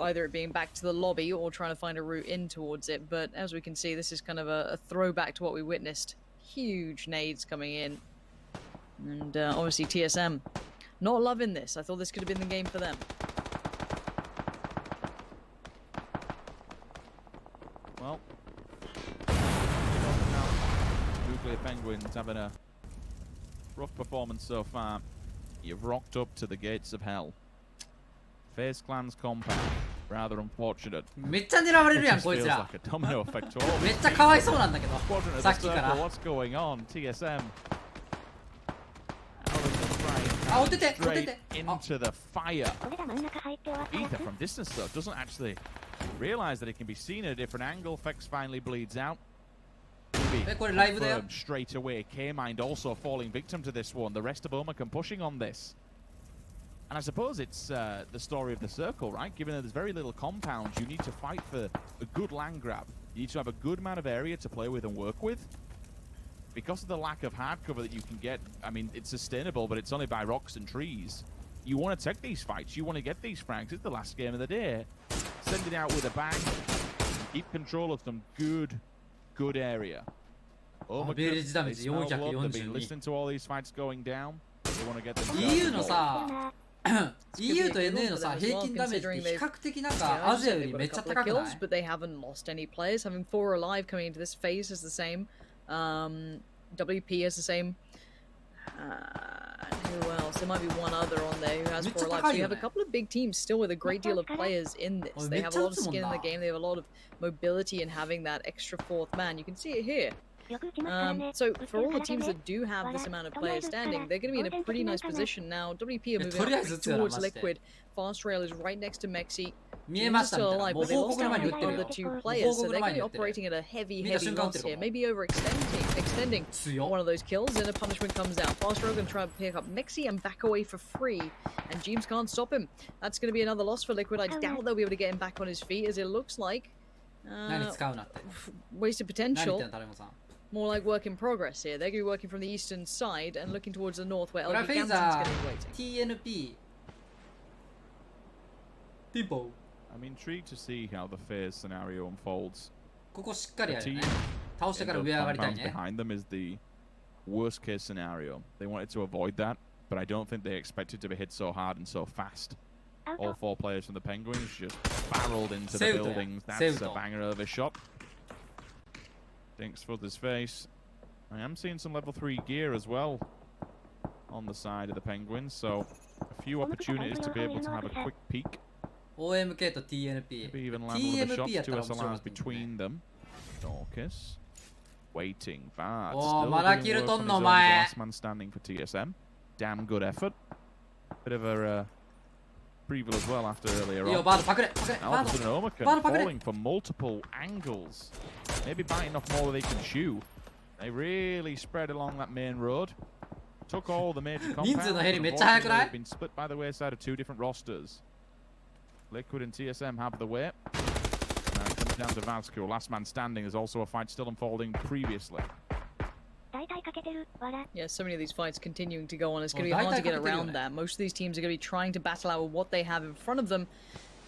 either it being back to the lobby or trying to find a route in towards it. But as we can see, this is kind of a throwback to what we witnessed. Huge nades coming in. And obviously TSM not loving this. I thought this could have been the game for them. Well, Nuclear Penguins having a rough performance so far. You've rocked up to the gates of hell. FaZe Clan's compound. Rather unfortunate. めっちゃ狙われるやんこいつら。 like a domino effect to all. めっちゃかわいそうなんだけど。 Squadron of the Circle, what's going on? TSM. Straight into the fire. Ether from distance though doesn't actually realize that it can be seen at a different angle. Fex finally bleeds out. Confirmed straight away. K-Mind also falling victim to this one. The rest of Omicron pushing on this. And I suppose it's the story of the circle, right? Given that there's very little compounds, you need to fight for a good land grab. You need to have a good amount of area to play with and work with. Because of the lack of hard cover that you can get, I mean, it's sustainable, but it's only by rocks and trees. You want to take these fights. You want to get these frags. It's the last game of the day. Send it out with a bang. Keep control of some good area. Oh, they've been listening to all these fights going down. They want to get them. EU のさ、EU と NA のさ、平均ダメージって比較的なんかアジアよりめっちゃ高くない？ But they haven't lost any players. Having 4 alive coming into this phase is the same. WP is the same. Who else? There might be one other on there who has 4 alive. So you have a couple of big teams still with a great deal of players in this. They have a lot of skin in the game. They have a lot of mobility in having that extra 4th man. You can see it here. So for all the teams that do have this amount of players standing, they're going to be in a pretty nice position now. WP are moving up towards Liquid. Fast Rail is right next to Mexi. He's still alive, but they lost out on the 2 players, so they're going to be operating at a heavy loss here. Maybe extending one of those kills, and a punishment comes down. Fast Rail going to try and pick up Mexi and back away for free, and Jeems can't stop him. That's going to be another loss for Liquid. I doubt they'll be able to get him back on his feet, as it looks like wasted potential. More like work in progress here. They're going to be working from the eastern side and looking towards the north, where LG Gamson's going to be waiting. TNP. I'm intrigued to see how the FaZe scenario unfolds. ここしっかりやるね。 The 倒してから上上がりたいね。 behind them is the worst case scenario. They wanted to avoid that, but I don't think they expected to be hit so hard and so fast. All 4 players from the Penguins just barreled into the buildings. That's a banger of a shot. Dinks for his face. I am seeing some level 3 gear as well on the side of the Penguins, so a few opportunities to be able to have a quick peek. OMK と TNP. Maybe even land one of the shots, 2 SLRs between them. Dorcas waiting. Bad. Still doing work on his own as the last man standing for TSM. Damn good effort. Bit of a preview as well after earlier on. All of a sudden Omicron falling for multiple angles. Maybe biting off more than they can chew. They really spread along that main road. Took all the major compounds. 人数の減りめっちゃ早くない? They've been split by the wayside of 2 different rosters. Liquid and TSM have the way. Now it comes down to Vazku. Last man standing. There's also a fight still unfolding previously. Yeah, so many of these fights continuing to go on. It's going to be hard to get around that. Most of these teams are going to be trying to battle out with what they have in front of them.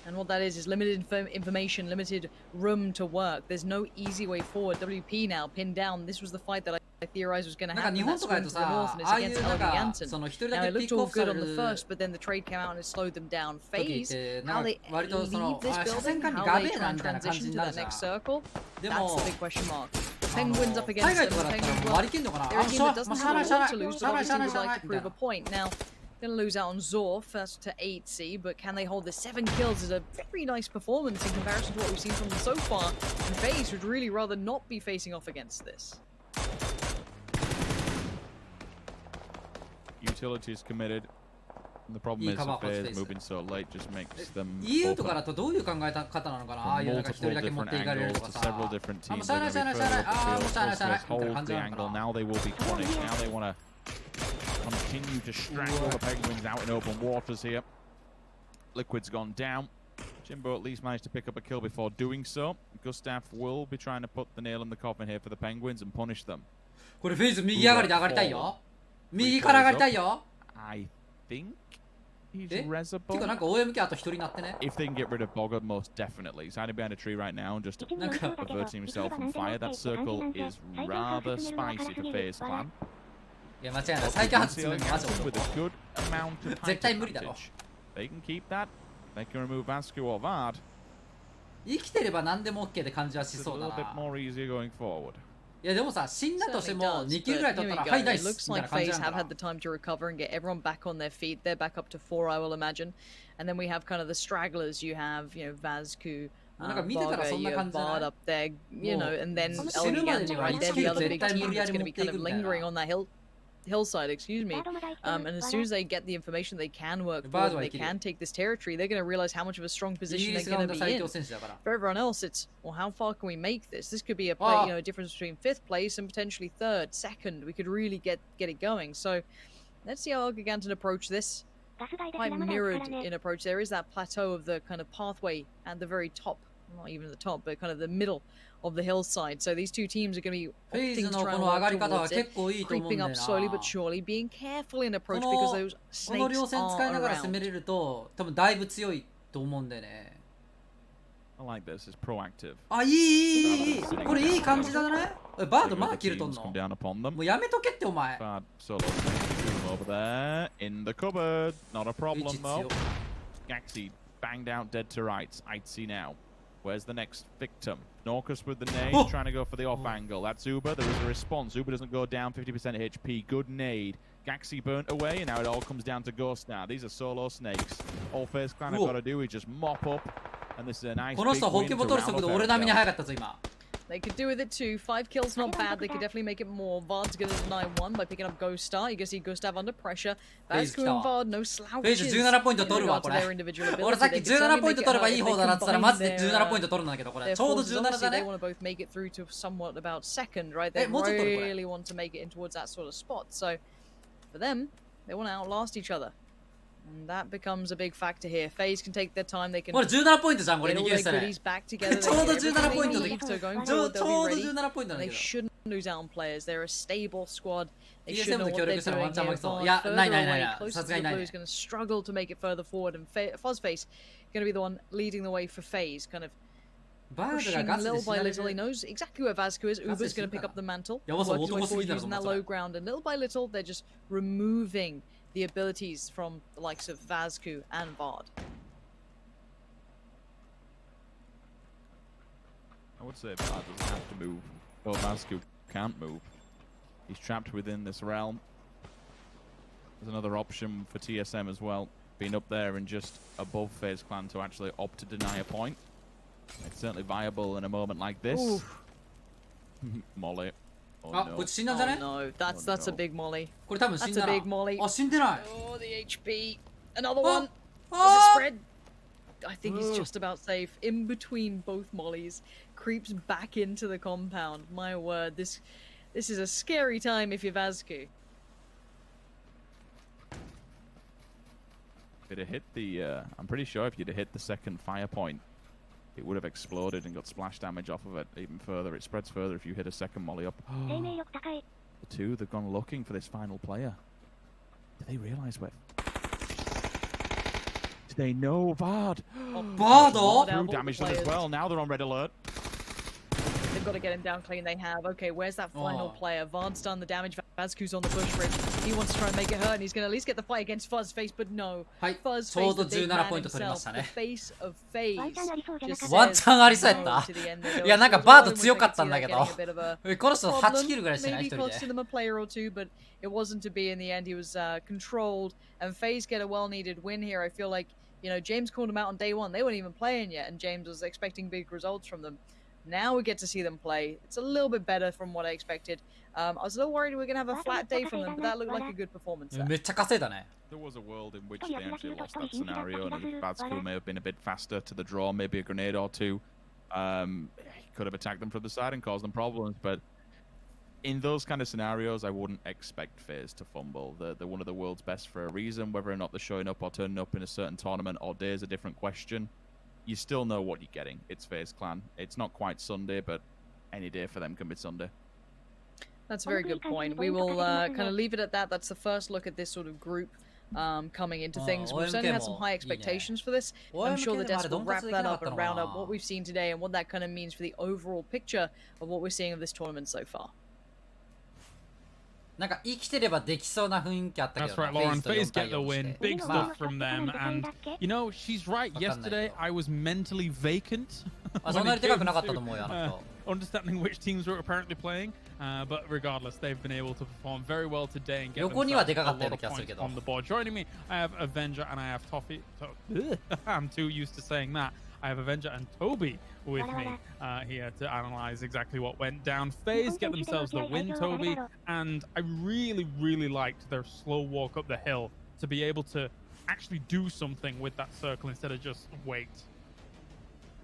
And what that is limited information, limited room to work. There's no easy way forward. WP now pinned down. This was the fight that I theorized was going to happen. That's swing to the north, and it's against Elgiganten. Now it looked all good on the first, but then the trade came out and it slowed them down. FaZe, how they leave this building, how they try and transition to that next circle, that's the big question mark. Penguins up against them. Penguins, well, they're a team that doesn't have a lot to lose, but obviously would like to prove a point. Now, gonna lose out on Zorf, that's to 8C, but can they hold the 7 kills? Is a very nice performance in comparison to what we've seen from them so far. And FaZe would really rather not be facing off against this. Utilities committed. And the problem is that FaZe moving so late just makes them EU とかだとどういう考え方なのかな。ああいうなんか一人だけ持っていかれるとかさ。several different teams. Hold the angle. Now they will be chronic. Now they want to continue to strangle the Penguins out in open waters here. Liquid's gone down. Jimbo at least managed to pick up a kill before doing so. Gustav will be trying to put the nail in the coffin here for the Penguins and punish them. これフェイズ右上がりで上がりたいよ。右から上がりたいよ。I think he's resable. てかなんか OMK あと一人になってね。 If they can get rid of Bogard, most definitely. He's hiding behind a tree right now and just averting himself from fire. That circle is rather spicy for FaZe Clan. いや間違いない。最強発詰めるマジ with a good amount of height 絶対無理だろ。 They can keep that. They can remove Vascu or Vard. 生きてれば何でも OK って感じはしそうだな。 A little bit more easier going forward. いやでもさ死んだとしても2キルぐらい取ったらはいナイス looks like FaZe have had the time to recover and get everyone back on their feet. They're back up to 4, I will imagine. And then we have kind of the stragglers. You have, you know, Vazku, Vaga, you have Bard up there, you know, and then Elgiganten right there, the other big team that's going to be kind of lingering on that hillside, excuse me. And as soon as they get the information they can work forward, they can take this territory, they're going to realize how much of a strong position they're going to be in. For everyone else, it's, well, how far can we make this? This could be a play, you know, a difference between 5th place and potentially 3rd, 2nd. We could really get it going. So let's see how Elgiganten approach this. Quite mirrored in approach. There is that plateau of the kind of pathway at the very top, not even the top, but kind of the middle of the hillside. So these two teams are going to be opting to try and work towards it, creeping up slowly but surely, being careful in approach because those snakes are around. I like this. It's proactive. あ、いいこれいい感じだね。バードまだキルとんの。Come down upon them. もうやめとけってお前。 Bad solo over there in the cupboard. Not a problem though. Gaxi banged out dead to rights. I'd see now. Where's the next victim? Norcus with the nade, trying to go for the off angle. That's Uber. There is a response. Uber doesn't go down. 50% HP. Good nade. Gaxi burnt away, and now it all comes down to Ghost now. These are solo snakes. All FaZe Clan have got to do is just mop up, and this is a nice big win to round off. They could do with it too. 5 kills, not bad. They could definitely make it more. Vard's going to deny 1 by picking up Ghost Star. You can see Gustav under pressure. Vazku and Vard, no slouches. 17ポイント取るわこれ。俺さっき17ポイント取ればいい方だなって言ったらマジで17ポイント取るんだけどこれ。ちょうど17だね。They want to both make it through to somewhat about second, right? They really want to make it in towards that sort of spot. So for them, they want to outlast each other. And that becomes a big factor here. FaZe can take their time. They can get all their goodies back together. They so going forward, they'll be ready. They shouldn't lose out on players. They're a stable squad. They should know what they're doing here. Further away, closer to the blue is going to struggle to make it further forward. And Fuzzface going to be the one leading the way for FaZe. Kind of pushing little by little. He knows exactly where Vazku is. Uber's going to pick up the mantle. Working forward using that low ground. And little by little, they're just removing the abilities from the likes of Vazku and Vard. I would say Vard doesn't have to move. Well, Vazku can't move. He's trapped within this realm. There's another option for TSM as well. Being up there and just above FaZe Clan to actually opt to deny a point. It's certainly viable in a moment like this. Molly. Oh, no, that's a big molly. That's a big molly. Oh, the HP. Another one. Does it spread? I think he's just about safe. In between both mollies. Creeps back into the compound. My word, this This is a scary time if you're Vazku. If you'd have hit the, I'm pretty sure if you'd have hit the second fire point, it would have exploded and got splash damage off of it even further. It spreads further if you hit a second molly up. The two, they've gone looking for this final player. Do they realize where? Do they know Vard? Vard! Damage them as well. Now they're on red alert. They've got to get him down clean. They have. Okay, where's that final player? Vard's done the damage. Vazku's on the push for it. He wants to try and make it hurt, and he's going to at least get the fight against Fuzzface, but no. Fuzzface, the big man himself, the face of FaZe. ワンチャンありそうやった。いや、なんかバード強かったんだけど。この人8キルぐらいしてない一人で。Maybe cost them a player or two, but it wasn't to be in the end. He was controlled, and FaZe get a well-needed win here. I feel like, you know, James called him out on day one. They weren't even playing yet, and James was expecting big results from them. Now we get to see them play. It's a little bit better from what I expected. I was a little worried we were going to have a flat day from them, but that looked like a good performance there. めっちゃ稼いだね。 There was a world in which they actually lost that scenario, and Vazku may have been a bit faster to the draw, maybe a grenade or two. He could have attacked them from the side and caused them problems, but in those kind of scenarios, I wouldn't expect FaZe to fumble. They're one of the world's best for a reason. Whether or not they're showing up or turning up in a certain tournament or day is a different question. You still know what you're getting. It's FaZe Clan. It's not quite Sunday, but any day for them can be Sunday. That's a very good point. We will kind of leave it at that. That's the first look at this sort of group coming into things. We've certainly had some high expectations for this. I'm sure the devs will wrap that up and round up what we've seen today and what that kind of means for the overall picture of what we're seeing of this tournament so far. なんか生きてればできそうな雰囲気あったけど。 That's right, Lauren. FaZe get the win. Big stuff from them, and you know she's right. Yesterday I was mentally vacant. そんなにでかくなかったと思うよあの人。 Understanding which teams were apparently playing, but regardless, they've been able to perform very well today and get横にはでかかっ a たよう lot な of 気がするけ points ど。 on the board. Joining me, I have Avenger and I have Toffee. I'm too used to saying that. I have Avenger and Toby with me here to analyze exactly what went down. FaZe get themselves the win, Toby, and I really liked their slow walk up the hill to be able to actually do something with that circle instead of just wait.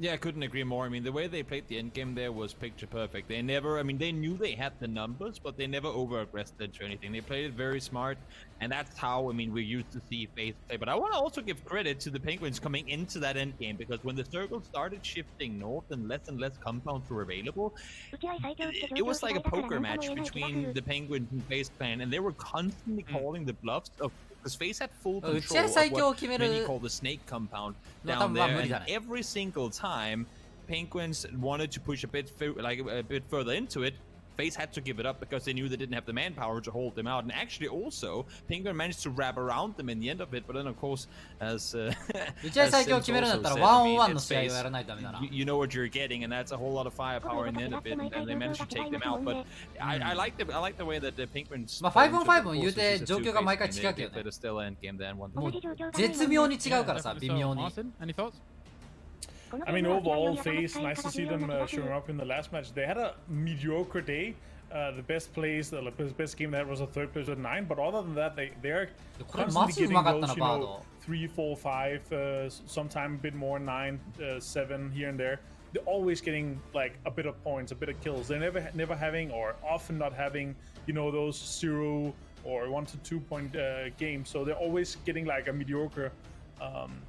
Yeah, I couldn't agree more. I mean, the way they played the end game there was picture perfect. They never, I mean, they knew they had the numbers, but they never over-aggressed it or anything. They played it very smart, and that's how, I mean, we're used to see FaZe play. But I want to also give credit to the Penguins coming into that end game, because when the circle started shifting north and less compounds were available, it was like a poker match between the Penguins and FaZe Clan, and they were constantly calling the bluffs of because FaZe had full control of what many call the snake compound down there, and every single time Penguins wanted to push a bit further into it, FaZe had to give it up because they knew they didn't have the manpower to hold them out. And actually also, Penguin managed to wrap around them in the end of it, but then of course, as you know what you're getting, and that's a whole lot of firepower in the end of it, and they managed to take them out. But I like the way that the Penguins まあ5on5 も言うて状況が毎回違うけどね。絶妙に違うからさ、微妙に。 Any thoughts? I mean, overall, FaZe, nice to see them showing up in the last match. They had a mediocre day. The best plays, the best game they had was a third place at 9. But other than that, they are constantly getting those, you know, 3, 4, 5, sometime a bit more, 9, 7 here and there. They're always getting like a bit of points, a bit of kills. They're never having, or often not having, you know, those 0 or 1 to 2 point games. So they're always getting like a mediocre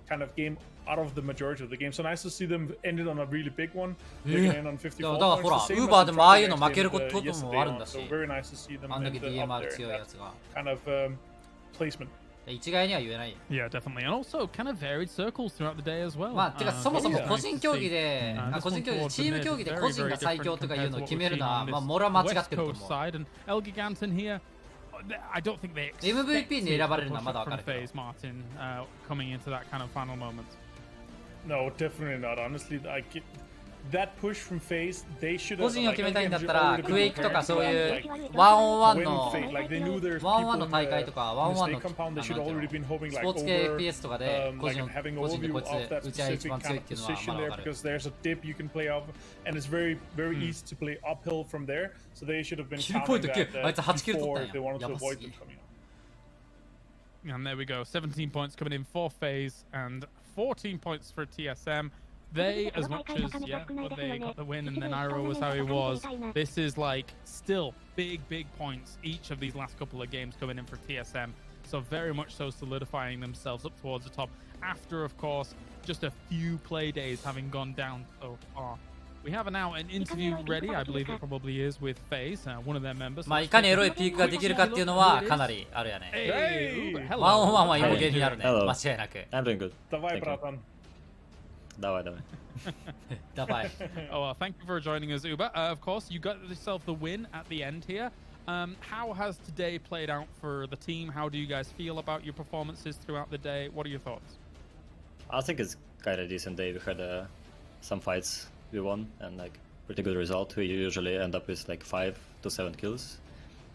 kind of game out of the majority of the game. So nice to see them ended on a really big one. They end on 54 points. So very nice to see them end up there. Kind of placement. Yeah, definitely. And also kind of varied circles throughout the day as well. まあ、てかそもそも個人競技で、個人競技でチーム競技で個人が最強とかいうのを決めるのは、まあ、俺は間違ってると思う。I don't think they MVP に選ばれるのはまだ分かるけど。FaZe Martin coming into that kind of final moment. No, definitely not. Honestly, that push from FaZe, they should have. 個人を決めたいんだったら、クエイクとかそういう1on1の大会とか1on1のスポーツ系 FPS とかで個人でこいつ打ち合い一番強いっていうのはまだ分かる。Because there's a dip you can play off, and it's very easy to play uphill from there. So they should have been counting that before if they wanted to avoid them coming up. And there we go, 17 points coming in for FaZe and 14 points for TSM. they, as much as, when they got the win and then Iroh was how he was, this is like still big points each of these last couple of games coming in for TSM. So very much so solidifying themselves up towards the top after, of course, just a few play days having gone down so far. We have now an interview ready, I believe it probably is, with FaZe, one of their members. まあいかにエロいピークができるかっていうのはかなりあるよね。ワンオンワンは余計になるね。間違いなく。I'm doing good. Давай, братан. Давай. Давай. Oh, thank you for joining us, Uber. Of course, you got yourself the win at the end here. How has today played out for the team? How do you guys feel about your performances throughout the day? What are your thoughts? I think it's kind of a decent day. We had some fights we won and like pretty good result. We usually end up with like 5 to 7 kills,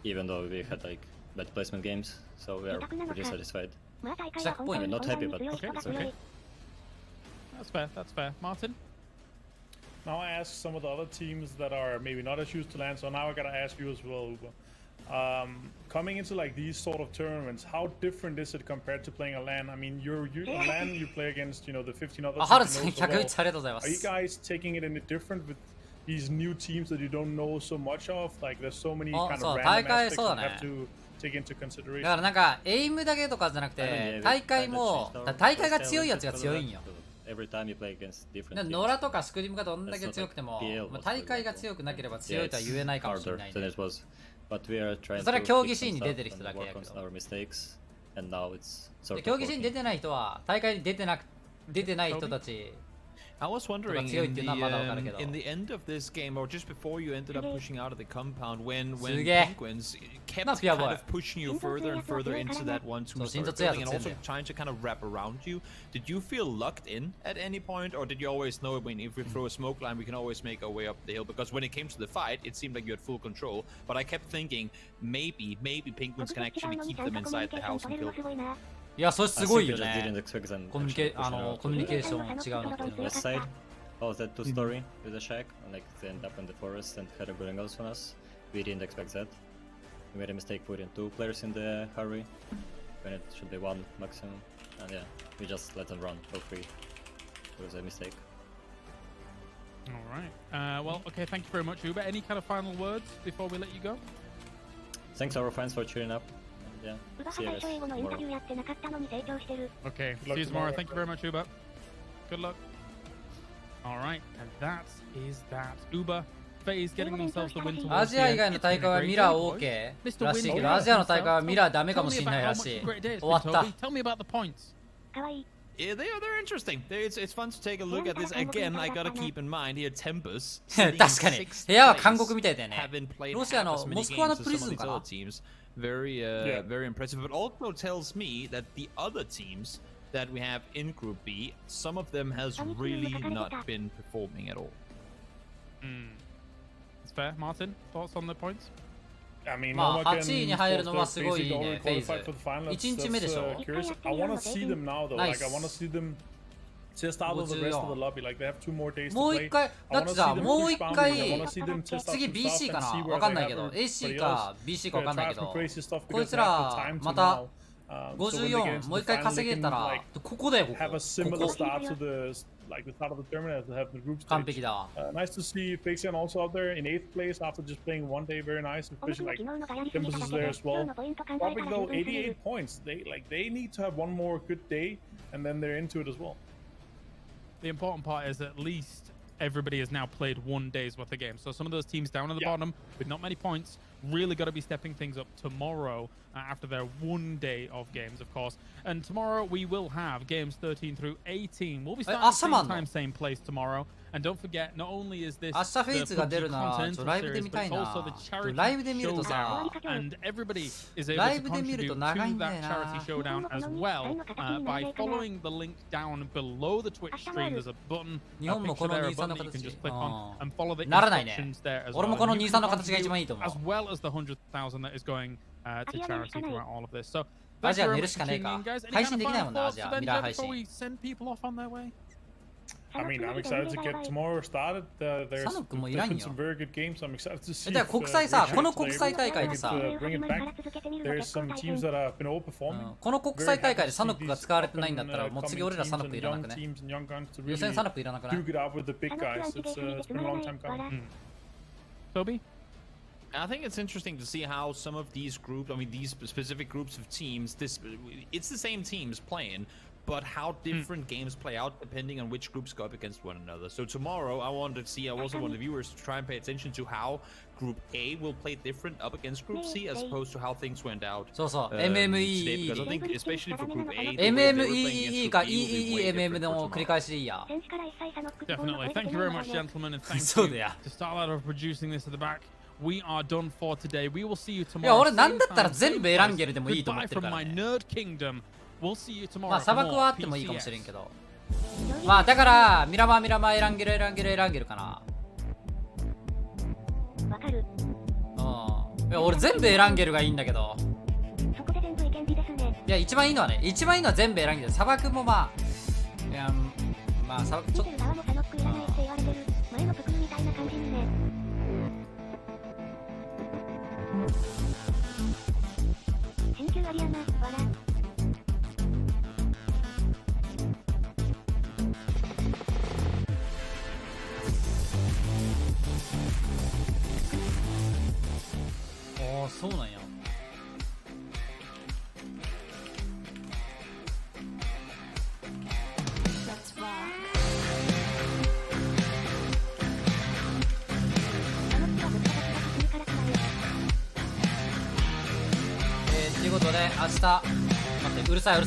even though we had like bad placement games. So we are pretty satisfied. Jack point. Not happy, but it's okay. That's fair. Martin? Now I ask some of the other teams that are maybe not as used to LAN, so now I gotta ask you as well, Uber. Coming into like these sort of tournaments, how different is it compared to playing a LAN? I mean, you're LAN, you play against, you know, the 15 other teams. Are you guys taking it any different with these new teams that you don't know so much of? Like, there's so many kind of random aspects you have to take into consideration. だからなんかエイムだけとかじゃなくて大会が強いやつが強いんよ。ノラとかスクリームがどんだけ強くても、大会が強くなければ強いとは言えないかもしれない。それは競技シーンに出てる人だけやけど。競技シーンに出てない人は大会に出てない人たち。I was wondering in the end of this game, or just before you ended up pushing out of the compound, when Penguins kept kind of pushing you further and further into that 1-2 building and also trying to kind of wrap around you, did you feel locked in at any point, or did you always know, I mean, if we throw a smoke line, we can always make our way up the hill? Because when it came to the fight, it seemed like you had full control, but I kept thinking maybe Penguins can actually keep them inside the house and kill them. いや、それすごいよね。コミュニケーション違うのっていうのは。West side, was that two story with a shack, and like they end up in the forest and had a building house on us. We didn't expect that. We made a mistake putting 2 players in the hurry when it should be 1 maximum, and yeah, we just let them run for free. It was a mistake. All right. Well, okay. Thank you very much, Uber. Any kind of final words before we let you go? Thanks our fans for cheering up. Yeah. See you guys tomorrow. Okay. See you tomorrow. Thank you very much, Uber. Good luck. All right, and that is that. Uber, FaZe getting themselves the win towards the end. アジア以外の大会はミラー OK らしいけど、アジアの大会はミラーダメかもしれないらしい。終わった。Tell me about the points. Yeah, they're interesting. It's fun to take a look at this. Again, I gotta keep in mind here, Tempest. 確かに。部屋は韓国みたいだよね。ロシアのモスクワのプリズンかな。Very impressive. But also tells me that the other teams that we have in Group B, some of them has really not been performing at all. It's fair. Martin, thoughts on the points? I mean, まあ8位に入るのはすごいね、フェイズ。1日目でしょ。I want to see them now though. Like I want to see them test out of the rest of the lobby. Like they have 2 more days to play. もう一回、だってさ、もう一回、次 BC かな、わかんないけど、AC か BC かわかんないけど、こいつらまた54もう一回稼げたら、ここだよ、ここ。Like the start of the tournament to have the group stage. 完璧だ。Nice to see Faxian also out there in 8th place after just playing 1 day. Very nice, especially like Tempest is there as well. Topic though, 88 points. They need to have 1 more good day, and then they're into it as well. The important part is at least everybody has now played 1 day's worth of games. So some of those teams down at the bottom with not many points really got to be stepping things up tomorrow after their 1 day of games, of course. And tomorrow we will have games 13 through 18. We'll be starting same time, same place tomorrow. And don't forget, not only is this the PUBG Continental Series, but it's also the Charity Showdown. And everybody is able to contribute to that Charity Showdown as well by following the link down below the Twitch stream. There's a button, a picture there, a button that you can just click on and follow the instructions there as well. As well as the 100,000 that is going to charity throughout all of this. So, thank you very much for tuning in, guys. Any kind of final thoughts for them before we send people off on their way? I mean, I'm excited to get tomorrow started. There's been some very good games. I'm excited to see. じゃあ国際さ、この国際大会でさ、 bring it back. There's some teams that have been overperforming. この国際大会でサノックが使われてないんだったら、もう次俺らサノックいらなくね。予選サノックいらなくない？ Duke it out with the big guys. It's been a long time coming. Toby? I think it's interesting to see how some of these groups, I mean, these specific groups of teams, it's the same teams playing, but how different games play out depending on which groups go up against one another. So tomorrow, I also want the viewers to try and pay attention to how Group A will play different up against Group C as opposed to how things went out. そうそう、today, MMEE because I think especially for Group A, MMEE か EEEMM の繰り返しでいいや。 Definitely. Thank you very much, gentlemen, and thank そう you だよ。 to Starlight for producing this at the back. We are done for today. We will see you い tomorrow. や、俺なんだったら Same time, 全部 same エラン place. ゲルでもいいと思っ Goodbye てる from から my ね。 nerd kingdom. We'll see you tomorrow. まあ砂漠はあってもいい for か more もしれんけ PCS. ど。まあだからミラマーエランゲルかな。わかる。うん。いや俺全部エランゲルがいいんだけど。そこで全部意見日ですね。いや一番いいのは全部エランゲル。砂漠もまあいやまあ砂漠ちょっと。見てる側もサノックいらないって言われてる。前のプクルみたいな感じにね。新旧アリアナ、わら。ああそうなんや。ということで明日待ってうるさ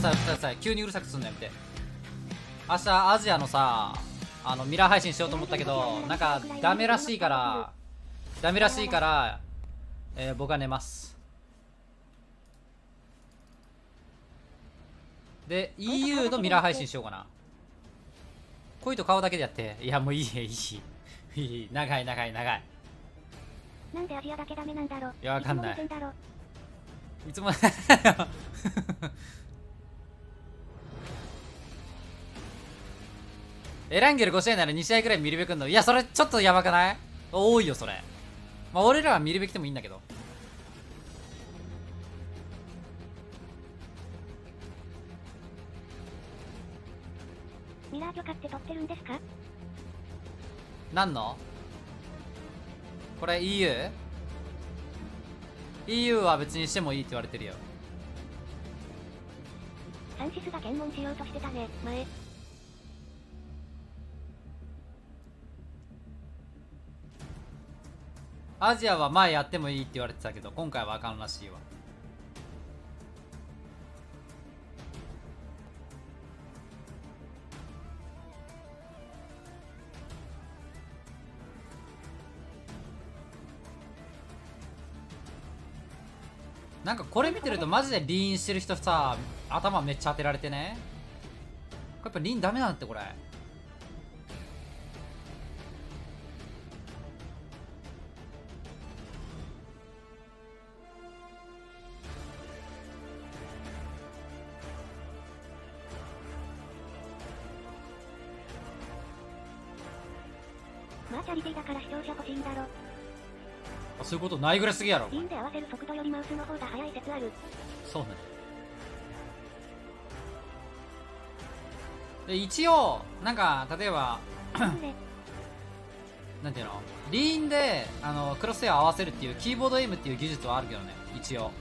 い急にうるさくすんのやめて。明日アジアのさミラー配信しようと思ったけどなんかダメらしいから僕は寝ます。で EU のミラー配信しようかな。恋と顔だけでやって。いやもういい長いなんでアジアだけダメなんだろ。いやわかんないいつもエランゲル5試合なら2試合くらい見るべくんの。いやそれちょっとやばくない？多いよそれ。まあ俺らは見るべきでもいいんだけど。ミラー許可って取ってるんですか？何の？これ EU？ EU は別にしてもいいって言われてるよ。サンシスが検問しようとしてたね、前。アジアは前やってもいいって言われてたけど、今回はあかんらしいわ。なんかこれ見てるとマジでリーンしてる人さ、頭めっちゃ当てられてね。これやっぱリーンダメなんだってこれ。マーチャリティだから視聴者欲しいんだろ。あ、そういうことないぐらいすぎやろ。リンで合わせる速度よりマウスの方が速い説ある。そうね。で一応なんか例えばなんていうの、リーンでクロスヘア合わせるっていうキーボードエイムっていう技術はあるけどね、一応。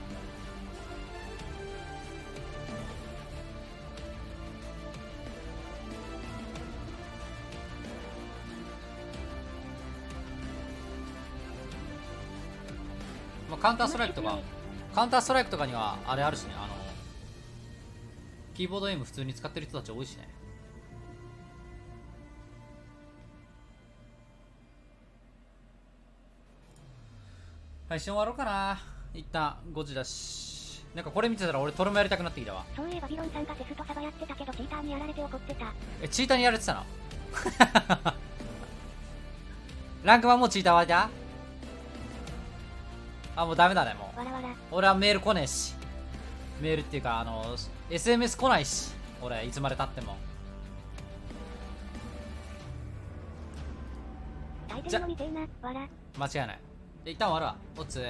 カウンターストライクとかにはあれあるしね、キーボードエイム普通に使ってる人たち多いしね。配信終わろうかな。一旦5時だし。なんかこれ見てたら俺トルもやりたくなってきたわ。そういえばビロンさんがセスとサバやってたけどチーターにやられて怒ってた。チーターにやられてたのランクマンもチーターはじゃあ、もうダメだね、もう。わらわら。俺はメール来ねえし。メールっていうか、SMS 来ないし。俺、いつまで経っても。じゃ間違いない。一旦終わるわ。オッツ